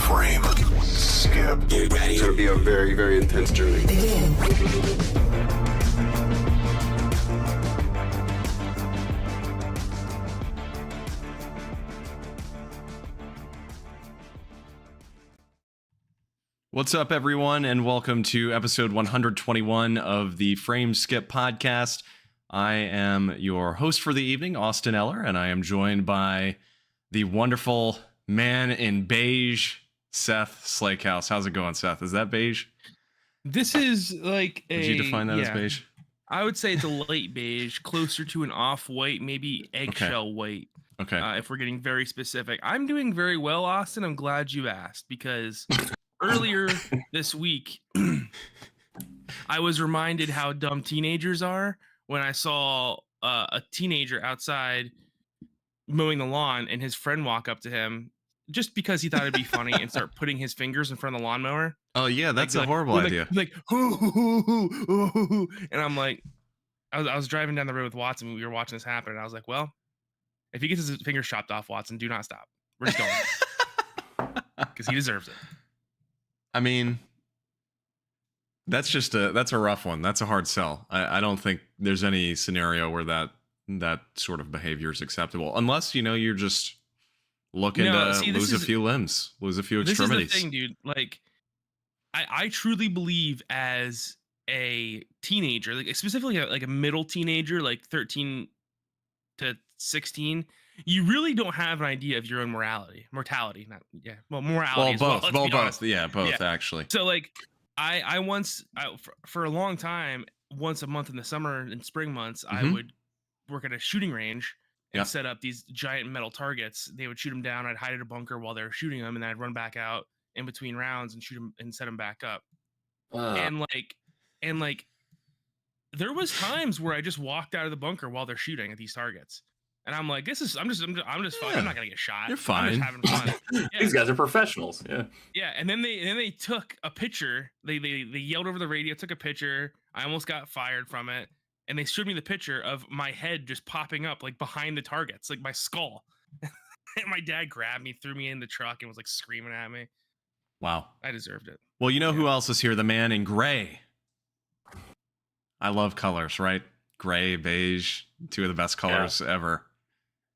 Frame. Skip. Get ready. It's going to be a very, very intense journey. Begin. What's up, everyone, and welcome to episode 121 of the Frame Skip podcast. I am your host for the evening, Andie Eller, and I am joined by the wonderful man in beige, Seth Slakehouse. How's it going, Seth? Is that beige? This is like Would you define that as beige? I would say it's a light beige, closer to an off-white, maybe eggshell white. Okay. If we're getting very specific. I'm doing very well, Austin. I'm glad you asked, because earlier this week, I was reminded how dumb teenagers are when I saw a teenager outside mowing the lawn and his friend walk up to him just because he thought it'd be funny and start putting his fingers in front of the lawnmower. Oh, yeah, that's a horrible idea. Like, hoo, hoo, hoo, hoo, hoo, hoo. And I'm like, I was driving down the road with Watson. We were watching this happen. And I was like, well, if he gets his fingers chopped off, Watson, do not stop. We're just going. Because he deserves it. I mean, that's a rough one. That's a hard sell. I don't think there's any scenario where that sort of behavior is acceptable, unless you're just looking to lose a few limbs, lose a few extremities. This is the thing, dude. Like, I truly believe as a teenager, like specifically like a middle teenager, like 13 to 16, you really don't have an idea of your own mortality. Morality. Well, both. Yeah, both actually. So like, I once for a long time, once a month in the summer and spring months, I would work at a shooting range and set up these giant metal targets. They would shoot them down. I'd hide at a bunker while they were shooting them, and then I'd run back out in between rounds and shoot them and set them back up. And there was times where I just walked out of the bunker while they're shooting at these targets. And I'm like, I'm just fine. I'm not gonna get shot. You're fine. I'm just having fun. Yeah. These guys are professionals. Yeah. Yeah. And then they took a picture. They yelled over the radio, took a picture. I almost got fired from it. And they showed me the picture of my head just popping up like behind the targets, like my skull. And my dad grabbed me, threw me in the truck, and was like screaming at me. Wow. I deserved it. Well, who else is here? The man in gray. I love colors, right? Gray, beige, two of the best colors ever.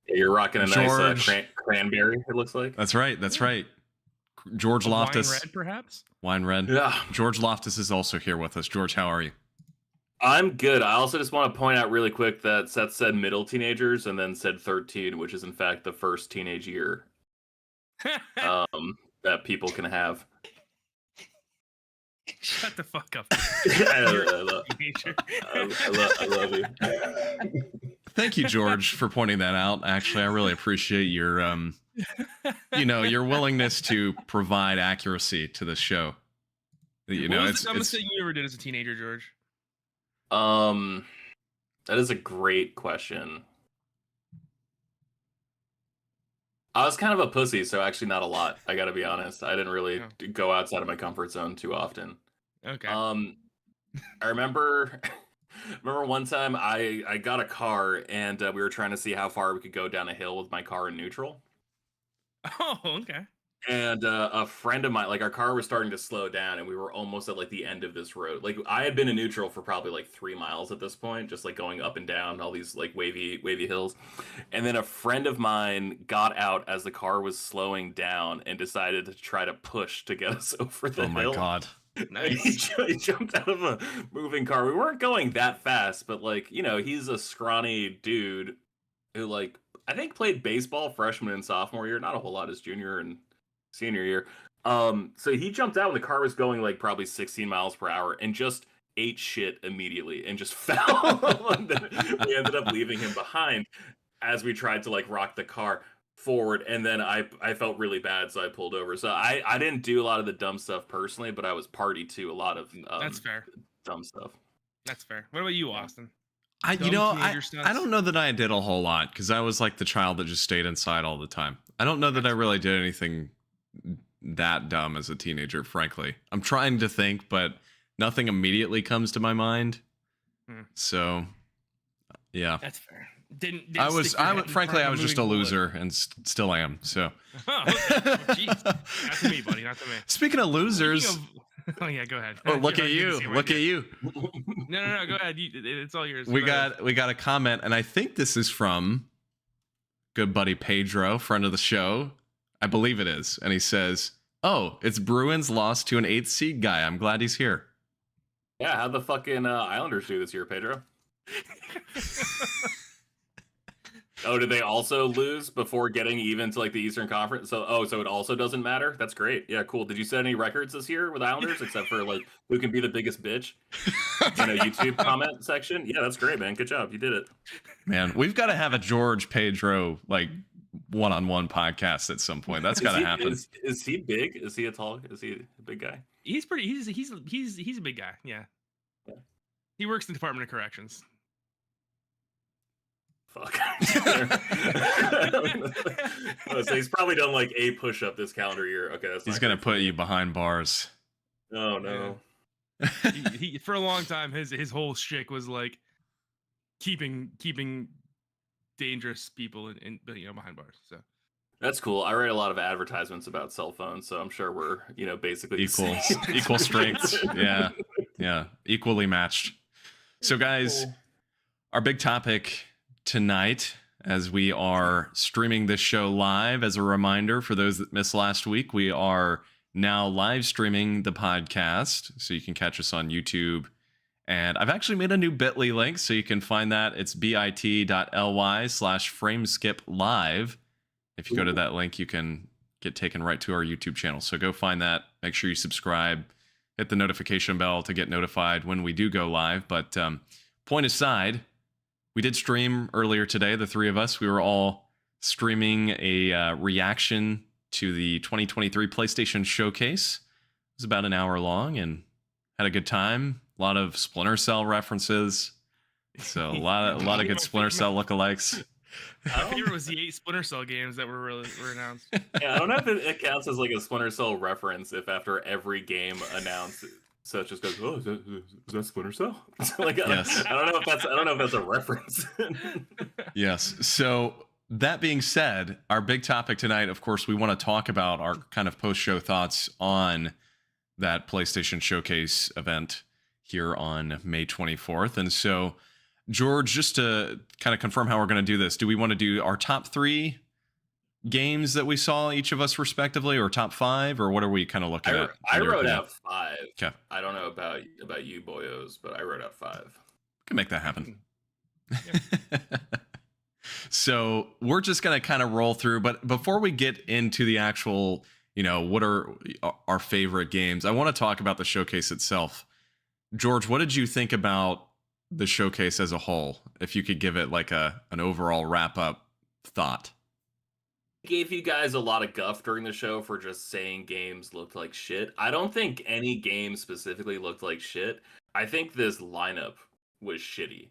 Yeah, you're rocking a nice cranberry, it looks like. That's right. George Loftus. Wine red, perhaps? Wine red. Yeah. George Loftus is also here with us. George, how are you? I'm good. I also just want to point out really quick that Seth said middle teenagers and then said 13, which is in fact the first teenage year that people can have. Shut the fuck up. I love you. Thank you, George, for pointing that out. Actually, I really appreciate your your willingness to provide accuracy to the show. What was the dumbest thing you ever did as a teenager, George? That is a great question. I was kind of a pussy, so actually not a lot. I got to be honest. I didn't really go outside of my comfort zone too often. Okay. I remember one time I got a car and we were trying to see how far we could go down a hill with my car in neutral. Oh, okay. And a friend of mine, like our car was starting to slow down and we were almost at like the end of this road. Like I had been in neutral for probably like 3 miles at this point, just like going up and down all these like wavy hills. And then a friend of mine got out as the car was slowing down and decided to try to push to get us over the hill. Oh my God. Nice. He jumped out of a moving car. We weren't going that fast, but like, he's a scrawny dude who like, I think played baseball freshman and sophomore year, not a whole lot his junior and senior year. So he jumped out when the car was going like probably 16 miles per hour and just ate shit immediately and just fell. And then we ended up leaving him behind as we tried to like rock the car forward. And then I felt really bad, so I pulled over. So I didn't do a lot of the dumb stuff personally, but I was party to a lot of that's fair. Dumb stuff. That's fair. What about you, Austin? I don't know that I did a whole lot because I was like the child that just stayed inside all the time. I don't know that I really did anything that dumb as a teenager, frankly. I'm trying to think, but nothing immediately comes to my mind. So, yeah. That's fair. Didn't I was stick your head in frankly, front I of was just a moving bullet. loser and still am. So, Oh, okay. Oh, jeez. Not to me, buddy. Not to me. speaking of losers, Oh yeah, go ahead. oh, look I at did the you, same look at idea. you. No. Go ahead. It's all yours. We Go ahead. got a comment, and I think this is from good buddy Pedro, friend of the show. I believe it is, and he says, "Oh, it's Bruins lost to an 8th seed guy. I'm glad he's here." Yeah, how'd the fucking Islanders do this year, Pedro? Oh, did they also lose before getting even to like the Eastern Conference? So it also doesn't matter? That's great. Yeah, cool. Did you set any records this year with Islanders except for like who can be the biggest bitch in a YouTube comment section? Yeah, that's great, man. Good job. You did it. Man, we've got to have a George Pedro like one-on-one podcast at some point. That's got to happen. Is he big? Is he a big guy? He's pretty. He's a big guy. Yeah. He works in the Department of Corrections. Fuck. So he's probably done like a push-up this calendar year. Okay, that's He's gonna put you behind bars. Oh no. He for a long time his whole shtick was like keeping dangerous people in behind bars. So that's cool. I write a lot of advertisements about cell phones, so I'm sure we're basically equal strengths. Yeah, equally matched. So guys, our big topic tonight, as we are streaming this show live, as a reminder for those that missed last week, we are now live streaming the podcast, so you can catch us on YouTube. And I've actually made a new bit.ly link, so you can find that. It's bit.ly/frameskip live. If you go to that link, you can get taken right to our YouTube channel. So go find that. Make sure you subscribe. Hit the notification bell to get notified when we do go live. But point aside, we did stream earlier today, the three of us. We were all streaming a reaction to the 2023 PlayStation Showcase. It was about an hour long and had a good time. A lot of Splinter Cell references. So a lot of good Splinter Cell lookalikes. My favorite was the 8 Splinter Cell games that were announced. Yeah, I don't know if it counts as like a Splinter Cell reference if after every game announced, so it just goes, "Oh, is that Splinter Cell?" Like, yes. I don't know if that's a reference. Yes. So that being said, our big topic tonight, of course, we want to talk about our kind of post-show thoughts on that PlayStation Showcase event here on May 24th. And so, George, just to kind of confirm how we're going to do this, do we want to do our top 3 games that we saw, each of us respectively, or top 5, or what are we kind of looking at? I wrote out 5. Okay. I don't know about you boyos, but I wrote out 5. Can make that happen. Yeah. So we're just going to kind of roll through, but before we get into the actual, what are our favorite games, I want to talk about the showcase itself. George, what did you think about the showcase as a whole? If you could give it like an overall wrap-up thought. Gave you guys a lot of guff during the show for just saying games looked like shit. I don't think any game specifically looked like shit. I think this lineup was shitty.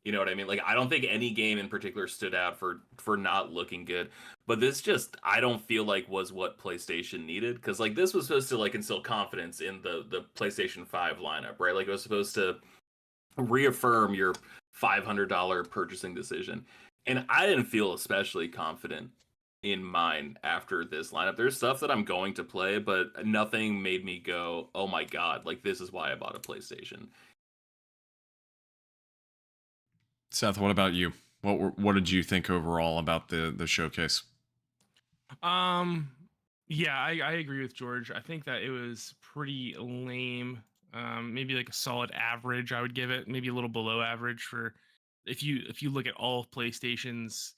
You know what I mean? Like, I don't think any game in particular stood out for not looking good. But this just, I don't feel like was what PlayStation needed. Because, like, this was supposed to, like, instill confidence in the PlayStation 5 lineup, right? Like, it was supposed to reaffirm your $500 purchasing decision. And I didn't feel especially confident in mine after this lineup. There's stuff that I'm going to play, but nothing made me go, oh my god, like, this is why I bought a PlayStation. Seth, what about you? What did you think overall about the showcase? Yeah, I agree with George. I think that it was pretty lame. Maybe like a solid average, I would give it. Maybe a little below average for if you look at all of PlayStation's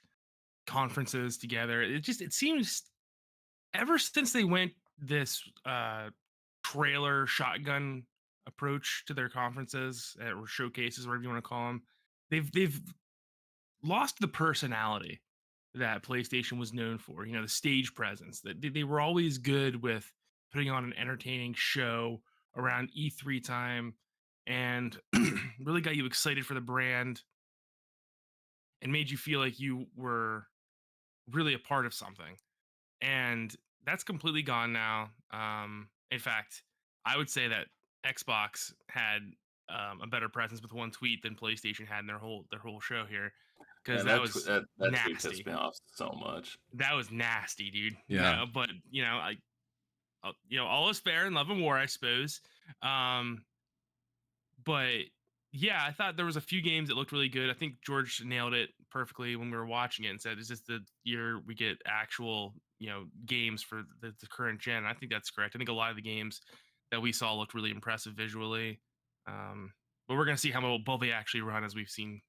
conferences together. It seems ever since they went this trailer shotgun approach to their conferences or showcases, whatever you want to call them, they've lost the personality that PlayStation was known for. The stage presence. That they were always good with putting on an entertaining show around E3 time and really got you excited for the brand and made you feel like you were really a part of something. And that's completely gone now. In fact, I would say that Xbox had a better presence with one tweet than PlayStation had in their whole show here. because And that was that tweet nasty. pissed me off so much. That was nasty, dude. Yeah. No, but all is fair in love and war, I suppose. But yeah, I thought there was a few games that looked really good. I think George nailed it perfectly when we were watching it and said, "Is this the year we get actual, games for the current gen?" And I think that's correct. I think a lot of the games that we saw looked really impressive visually. But we're gonna see how well they actually run, as we've seen,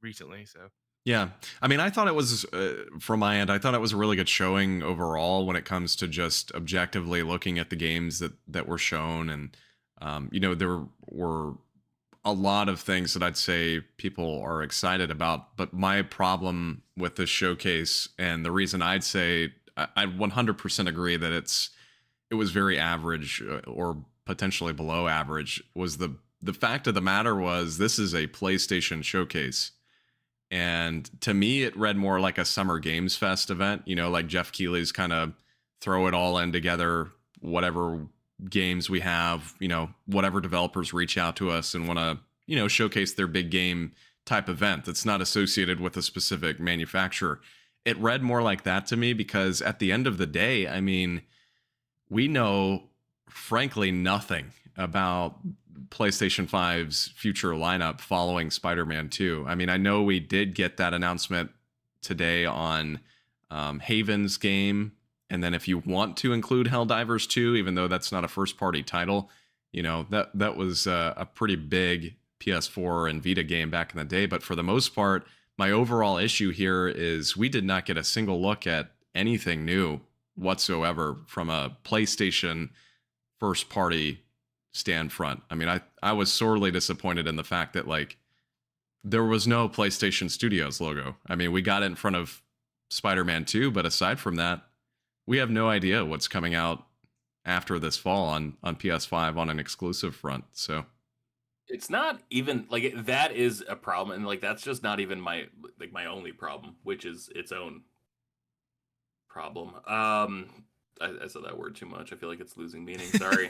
recently. So Yeah. I mean, I thought it was, from my end, I thought it was a really good showing overall when it comes to just objectively looking at the games that were shown. And, there were a lot of things that I'd say people are excited about. But my problem with this showcase, and the reason I'd say I 100% agree that it was very average, or potentially below average, was the fact of the matter was this is a PlayStation showcase. And to me, it read more like a Summer Games Fest event, like Jeff Keighley's kind of throw it all in together, whatever games we have, whatever developers reach out to us and want to, showcase their big game type event that's not associated with a specific manufacturer. It read more like that to me because at the end of the day, I mean, we know, frankly, nothing about PlayStation 5's future lineup following Spider-Man 2. I mean, I know we did get that announcement today on Haven's game. And then if you want to include Helldivers 2, even though that's not a first-party title, that was a pretty big PS4 and Vita game back in the day. But for the most part, my overall issue here is we did not get a single look at anything new whatsoever from a PlayStation first-party stand front. I mean, I was sorely disappointed in the fact that there was no PlayStation Studios logo. I mean, we got it in front of Spider-Man 2, but aside from that, we have no idea what's coming out after this fall on PS5 on an exclusive front. So It's not even that is a problem, and that's just not even my only problem, which is its own problem. I said that word too much. I feel like it's losing meaning. Sorry.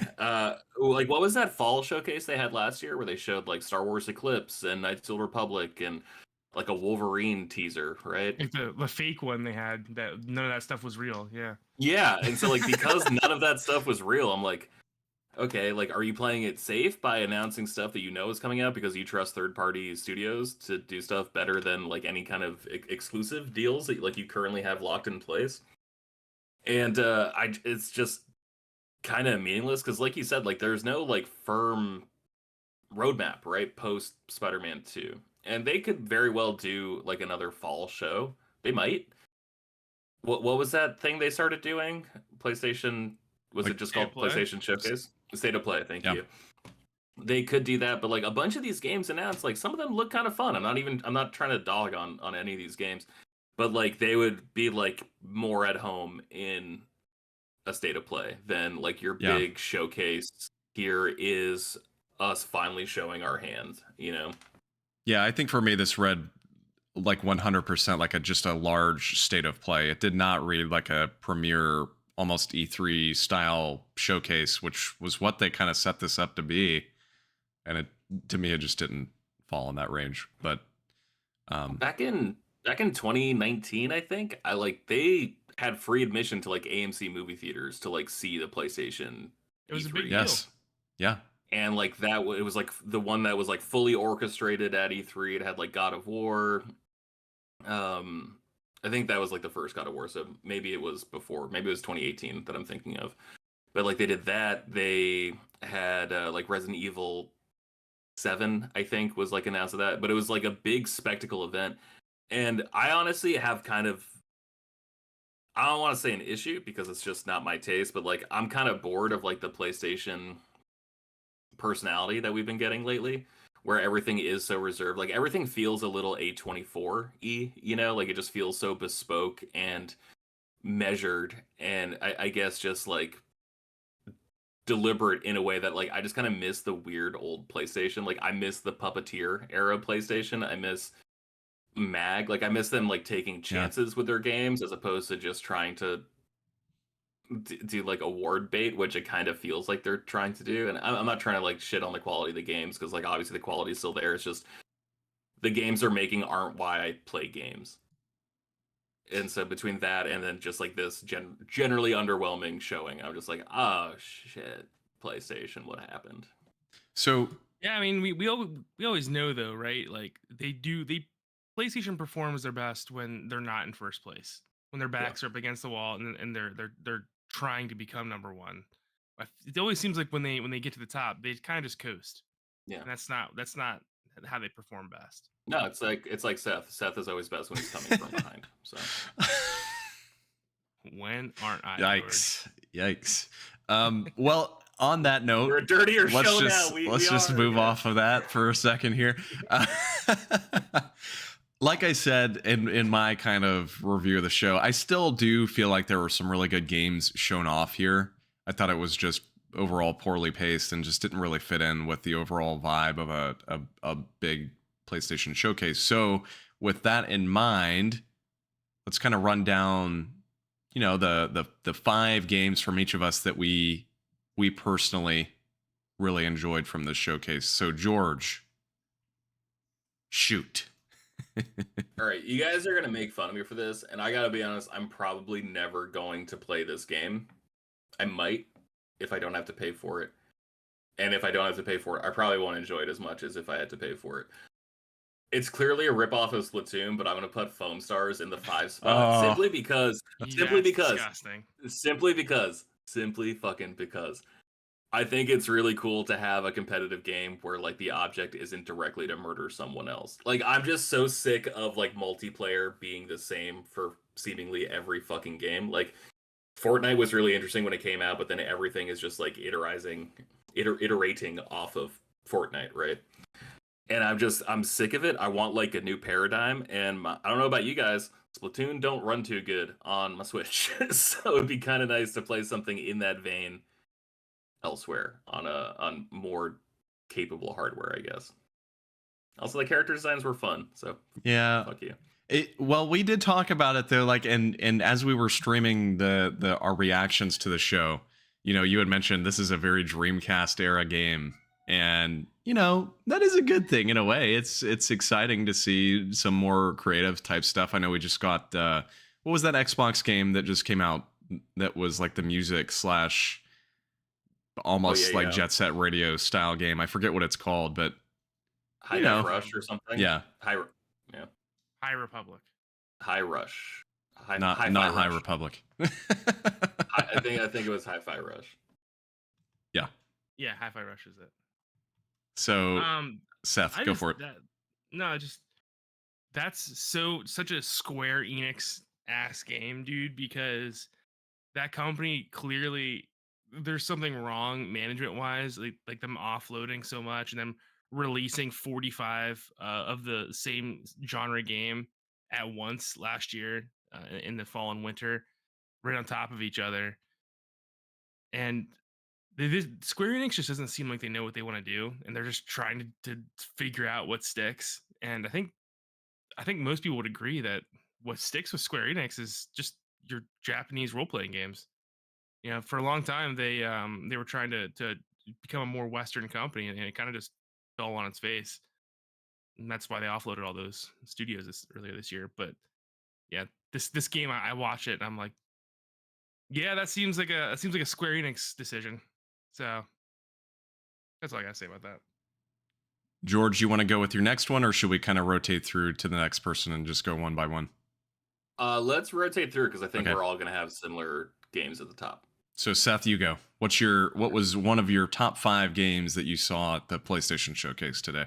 What was that fall showcase they had last year where they showed Star Wars Eclipse and Knights of the Republic and a Wolverine teaser, right? the fake one they had, that none of that stuff was real. Yeah. Yeah, and so because none of that stuff was real, I'm like, okay, are you playing it safe by announcing stuff that is coming out because you trust third-party studios to do stuff better than any kind of exclusive deals that you currently have locked in place? And it's just kind of meaningless because, like you said, there's no firm roadmap, right? Post Spider-Man 2, and they could very well do another fall show. They might. What was that thing they started doing? PlayStation, was it just called PlayStation Showcase? State of Play. Thank you. They could do that, but a bunch of these games announced, some of them look kind of fun. I'm not trying to dog on any of these games. But they would be more at home in a State of Play than your big showcase. Here is us finally showing our hand, Yeah, I think for me this read 100% just a large State of Play. It did not read like a premiere, almost E3 style showcase, which was what they kind of set this up to be. And to me, it just didn't fall in that range. But back in 2019, I think they had free admission to AMC movie theaters to see the PlayStation. It was E3. a big deal. yes, yeah, and it was the one that was fully orchestrated at E3. It had God of War. I think that was the first God of War, so maybe it was before. Maybe it was 2018 that I'm thinking of. But they did that. They had Resident Evil 7, I think, was announced at that. But it was a big spectacle event. And I honestly have kind of, I don't want to say an issue because it's just not my taste, but I'm kind of bored of the PlayStation personality that we've been getting lately, where everything is so reserved. Everything feels a little A24-y, it just feels so bespoke and measured, and I guess just deliberate in a way that I just kind of miss the weird old PlayStation. I miss the puppeteer era PlayStation. I miss mag. I miss them taking chances with their games as opposed to just trying to do award bait, which it kind of feels like they're trying to do. And I'm not trying to shit on the quality of the games because obviously the quality is still there. It's just the games they're making aren't why I play games. And so between that and then just like this generally underwhelming showing, I'm just like, oh shit, PlayStation, what happened? So Yeah, I mean, we always know though, right? Like they PlayStation performs their best when they're not in first place, when their backs are up against the wall, and they're trying to become number one. It always seems like when they get to the top, they kind of just coast, Yeah. and that's not how they perform best. No, it's like Seth. Seth is always best when he's coming from behind. So When aren't I? yikes, yikes. Well, on that note, we're a dirtier let's show just now. let's just move off of that for a second here. Like I said in my kind of review of the show, I still do feel like there were some really good games shown off here. I thought it was just overall poorly paced and just didn't really fit in with the overall vibe of a big PlayStation showcase. So with that in mind, let's kind of run down, you know, the 5 games from each of us that we personally really enjoyed from this showcase. So George, shoot. All right, you guys are gonna make fun of me for this, and I gotta be honest, I'm probably never going to play this game. I might if I don't have to pay for it. And if I don't have to pay for it, I probably won't enjoy it as much as if I had to pay for it. It's clearly a ripoff of Splatoon, but I'm gonna put Foam Stars in the 5 spot simply because I think it's really cool to have a competitive game where like the object isn't directly to murder someone else. Like I'm just so sick of like multiplayer being the same for seemingly every fucking game. Like Fortnite was really interesting when it came out, but then everything is just like iterating off of Fortnite, right? And I'm sick of it. I want like a new paradigm, and I don't know about you guys, Splatoon don't run too good on my Switch, so it'd be kind of nice to play something in that vein elsewhere on more capable hardware, I guess. Also, the character designs were fun, so yeah, fuck you. Well, we did talk about it though, like, and as we were streaming our reactions to the show, you know, you had mentioned this is a very Dreamcast era game, and you know that is a good thing in a way. It's exciting to see some more creative type stuff. I know we just got what was that Xbox game that just came out that was like the music slash almost Jet Set Radio style game. I forget what it's called, but High Rush or something. Yeah. High Republic. High Rush. Not High Republic. I think it was Hi-Fi Rush. Yeah. Yeah, Hi-Fi Rush is it. So Seth, go for it. That's such a Square Enix ass game, dude, because that company clearly there's something wrong management wise, like them offloading so much and them releasing 45 of the same genre game at once last year in the fall and winter, right on top of each other. And Square Enix just doesn't seem like they know what they want to do, and they're just trying to figure out what sticks. And I think most people would agree that what sticks with Square Enix is just your Japanese role playing games. You know, for a long time they were trying to become a more Western company, and it kind of just fell on its face. And that's why they offloaded all those studios earlier this year. But yeah, this game I watch it and I'm like, yeah, that seems like a Square Enix decision. So that's all I gotta say about that. George, you want to go with your next one, or should we kind of rotate through to the next person and just go one by one? Let's rotate through because I think we're all gonna have similar games at the top. So Seth, you go. What was one of your top 5 games that you saw at the PlayStation Showcase today?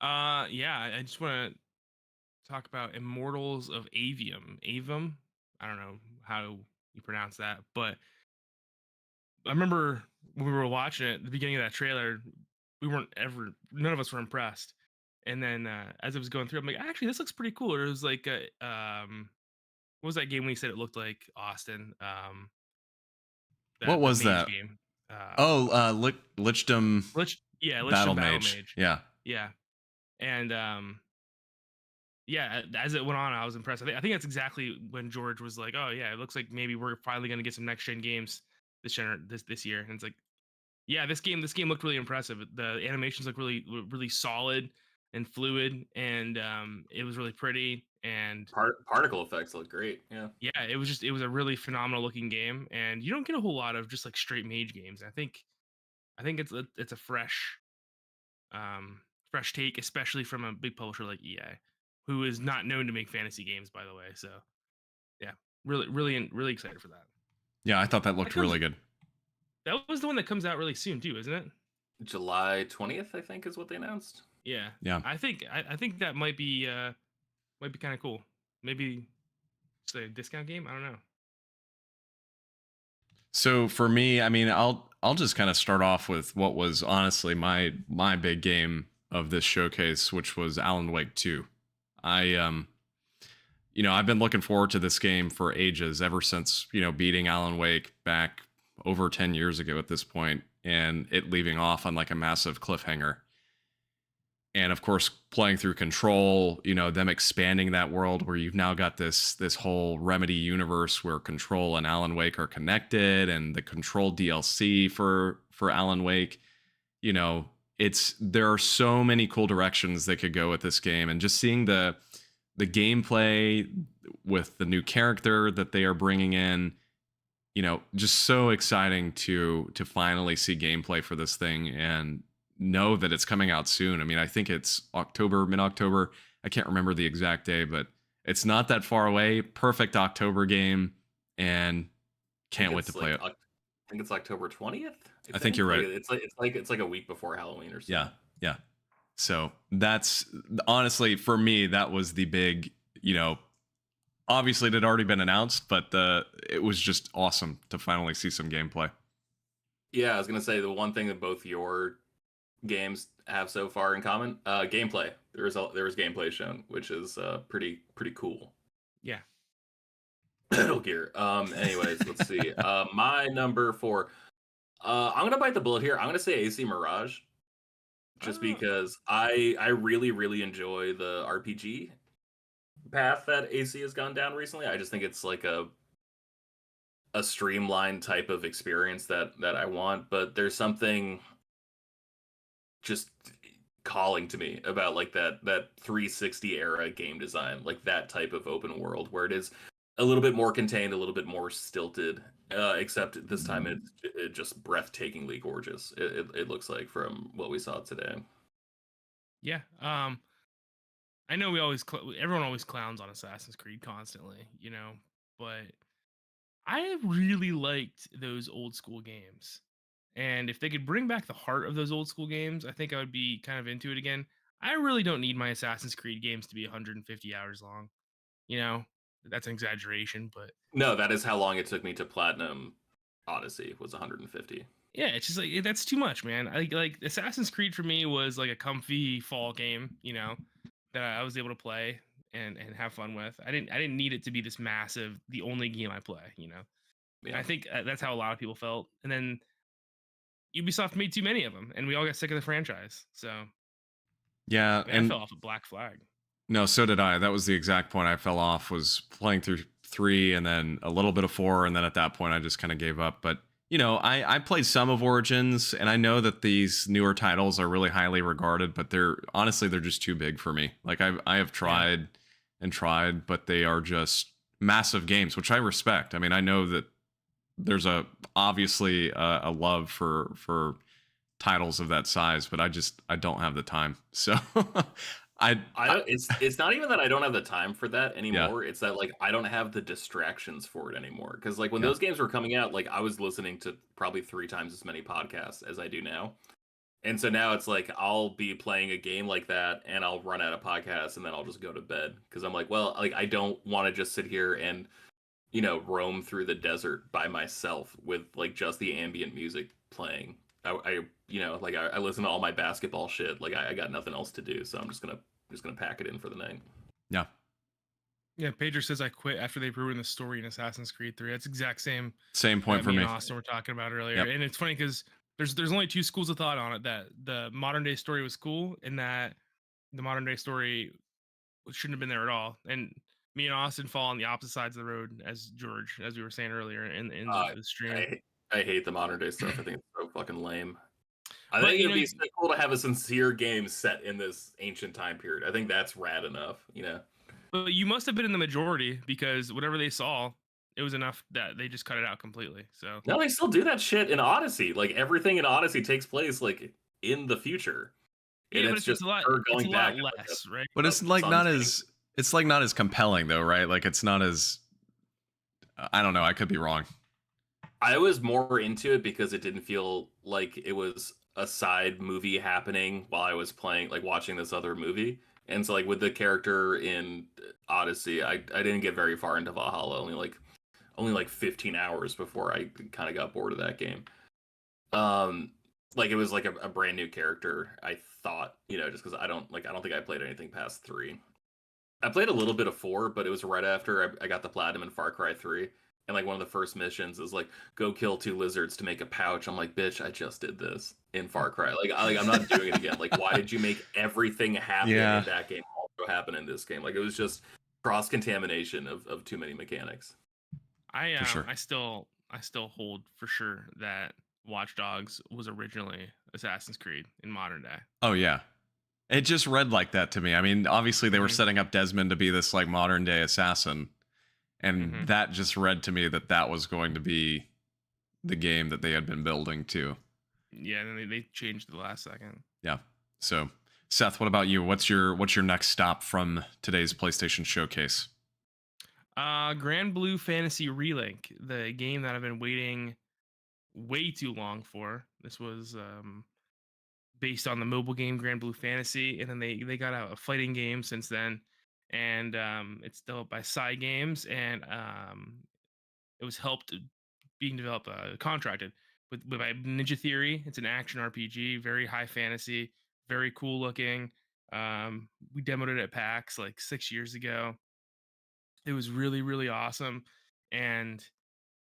Yeah, I just want to talk about Immortals of Avium. Avum? I don't know how you pronounce that, but I remember when we were watching it at the beginning of that trailer, none of us were impressed. And then as it was going through, I'm like, actually, this looks pretty cool. It was like, what was that game when you said it looked like Austin? What was that? Game. Lichdom. Lichdom Battle Mage. Yeah. And as it went on, I was impressed. I think that's exactly when George was like, "Oh yeah, it looks like maybe we're finally going to get some next gen games this year." And it's like, yeah, this game looked really impressive. The animations look really solid. and fluid, and it was really pretty. And Particle effects look great. Yeah. yeah, it was a really phenomenal looking game, and you don't get a whole lot of just like straight mage games. I think it's a fresh take, especially from a big publisher like EA, who is not known to make fantasy games, by the way. So yeah, really excited for that. Yeah, I thought that looked really good. That was the one that comes out really soon too, isn't it? July 20th, I think, is what they announced. Yeah. Yeah. I think that might be kind of cool. Maybe it's a discount game. I don't know. So for me, I mean, I'll just kind of start off with what was honestly my big game of this showcase, which was Alan Wake 2. I've been looking forward to this game for ages, ever since, beating Alan Wake back over 10 years ago at this point, and it leaving off on like a massive cliffhanger. And of course, playing through Control, them expanding that world where you've now got this whole Remedy universe where Control and Alan Wake are connected, and the Control DLC for Alan Wake. There are so many cool directions they could go with this game, and just seeing the gameplay with the new character that they are bringing in, just so exciting to finally see gameplay for this thing and know that it's coming out soon. I mean, I think it's mid-October. I can't remember the exact day, but it's not that far away. Perfect October game, and can't wait to play it. I think it's October 20th. I think you're right. It's like a week before Halloween or something. Yeah. So that's honestly, for me, that was the big, obviously it had already been announced, but it was just awesome to finally see some gameplay. Yeah, I was gonna say the one thing that both your games have so far in common, gameplay. There was gameplay shown, which is pretty cool. Yeah. Metal Gear. Anyways, let's see. My number 4. I'm gonna bite the bullet here. I'm gonna say AC Mirage, just because I really enjoy the RPG path that AC has gone down recently. I just think it's like a streamlined type of experience that I want, but there's something just calling to me about like that 360 era game design, like that type of open world where it is a little bit more contained, a little bit more stilted, except this time it's just breathtakingly gorgeous. It looks like from what we saw today. Yeah. I know everyone always clowns on Assassin's Creed constantly, but I really liked those old school games. And if they could bring back the heart of those old school games, I think I would be kind of into it again. I really don't need my Assassin's Creed games to be 150 hours long. That's an exaggeration, but no, that is how long it took me to platinum Odyssey, was 150. Yeah, it's just like that's too much, man. Like Assassin's Creed for me was like a comfy fall game, that I was able to play and have fun with. I didn't need it to be this massive, the only game I play, Yeah. And I think that's how a lot of people felt. And then Ubisoft made too many of them, and we all got sick of the franchise. So yeah, I fell off a Black Flag. No, so did I. That was the exact point I fell off, was playing through 3 and then a little bit of 4, and then at that point I just kind of gave up. But I played some of Origins, and I know that these newer titles are really highly regarded, but they're just too big for me. Like I have tried and tried, but they are just massive games, which I respect. I mean, I know that there's obviously a love for titles of that size, but I don't have the time. So it's not even that I don't have the time for that anymore. Yeah. It's that like I don't have the distractions for it anymore. Because like when those games were coming out, like I was listening to probably 3 times as many podcasts as I do now. And so now it's like I'll be playing a game like that and I'll run out of podcasts and then I'll just go to bed. Because I'm like, well, like I don't want to just sit here and roam through the desert by myself with like just the ambient music playing. I listen to all my basketball shit. Like I got nothing else to do, so I'm just gonna pack it in for the night. Yeah. Yeah, Pedro says I quit after they ruined the story in Assassin's Creed 3. That's exact same point for me. And Austin were talking about earlier, and it's funny because there's only 2 schools of thought on it. That the modern day story was cool, and that the modern day story shouldn't have been there at all. And me and Austin fall on the opposite sides of the road as George, as we were saying earlier in the stream. I hate the modern day stuff. I think it's so fucking lame. I But think you it'd know, be so cool to have a sincere game set in this ancient time period. I think that's rad enough, you know. but you must have been in the majority because whatever they saw, it was enough that they just cut it out completely. So No, they still do that shit in Odyssey. Like everything in Odyssey takes place like in the future, and yeah, but it's just her it's a going lot back at, less, right? But a it's like sun not setting. as it's like not as compelling though, right? Like it's not as I don't know. I could be wrong. I was more into it because it didn't feel like it was a side movie happening while I was playing, like watching this other movie. And so, like with the character in Odyssey, I didn't get very far into Valhalla. Only like 15 hours before I kind of got bored of that game. Like it was like a brand new character. I thought, you know, just because I don't think I played anything past 3. I played a little bit of 4, but it was right after I got the platinum in Far Cry 3. And like one of the first missions is like go kill 2 lizards to make a pouch. I'm like, bitch, I just did this in Far Cry. I'm not doing it again. Like, why did you make everything happen in that game also happen in this game? Like, it was just cross contamination of too many mechanics. I For sure. I still hold for sure that Watch Dogs was originally Assassin's Creed in modern day. Oh yeah. It just read like that to me. I mean, obviously they were setting up Desmond to be this like modern day assassin. And that just read to me that was going to be the game that they had been building to. Yeah, and then they changed the last second. Yeah. So, Seth, what about you? What's your next stop from today's PlayStation showcase? Grand Blue Fantasy Relink, the game that I've been waiting way too long for. This was based on the mobile game Grand Blue Fantasy, and then they got out a fighting game since then, and it's developed by Psy Games, and it was being developed, contracted by Ninja Theory. It's an action RPG, very high fantasy, very cool looking. We demoed it at PAX like 6 years ago. It was really, really awesome. And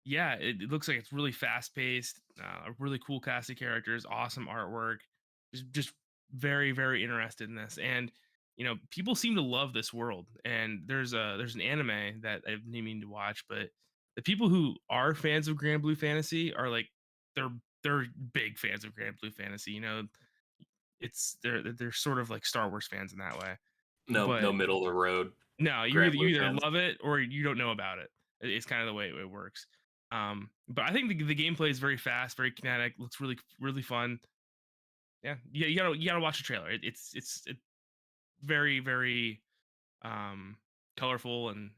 yeah, it looks like it's really fast paced, a really cool cast of characters, awesome artwork. Just very, very interested in this. And you know, people seem to love this world. And there's an anime that I've been meaning to watch, but the people who are fans of Grand Blue Fantasy are like they're big fans of Grand Blue Fantasy. You know, they're sort of like Star Wars fans in that way. No But middle of the road. no, Grand Blue you either fans. love it or you don't know about it. It's kind of the way it works. But I think the gameplay is very fast, very kinetic. Looks really, really fun. Yeah, you gotta watch the trailer. It's very, very colorful and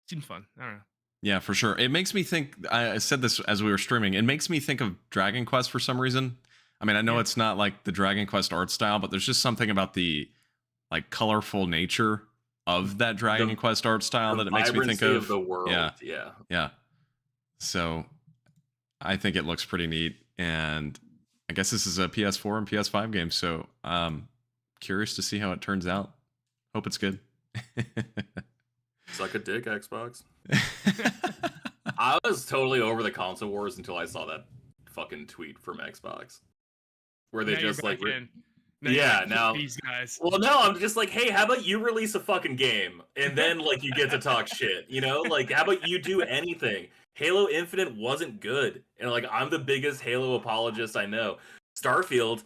seems fun. I don't know. Yeah, for sure. It makes me think. I said this as we were streaming. It makes me think of Dragon Quest for some reason. I mean, I know it's not like the Dragon Quest art style, but there's just something about the like colorful nature of that Dragon Quest art style that it makes me think of the world. Yeah. So I think it looks pretty neat, and I guess this is a PS4 and PS5 game. So curious to see how it turns out. Hope it's good. Suck a dick, Xbox. I was totally over the console wars until I saw that fucking tweet from Xbox, where they Now just you're like, back in. now these guys. Well, no, I'm just like, hey, how about you release a fucking game and then like you get to talk shit, you know? Like, how about you do anything? Halo Infinite wasn't good, and like I'm the biggest Halo apologist I know. Starfield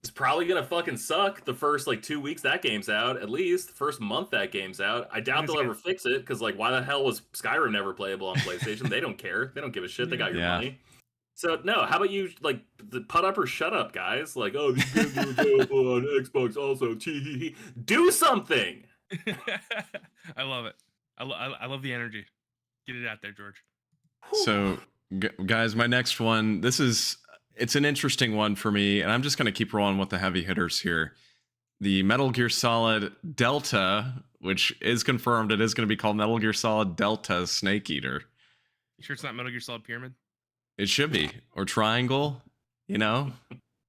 is probably gonna fucking suck the first like 2 weeks that game's out, at least the first month that game's out. I doubt they'll ever fix it because like why the hell was Skyrim never playable on PlayStation? They don't care. They don't give a shit. They got your money. So no, how about you like put up or shut up, guys? Like, oh, these games are available on Xbox also. Do something. I love it. I love the energy. Get it out there, George. So, guys, my next one. It's an interesting one for me, and I'm just going to keep rolling with the heavy hitters here. The Metal Gear Solid Delta, which is confirmed, it is going to be called Metal Gear Solid Delta Snake Eater. You sure it's not Metal Gear Solid Pyramid? It should be, or Triangle. You know,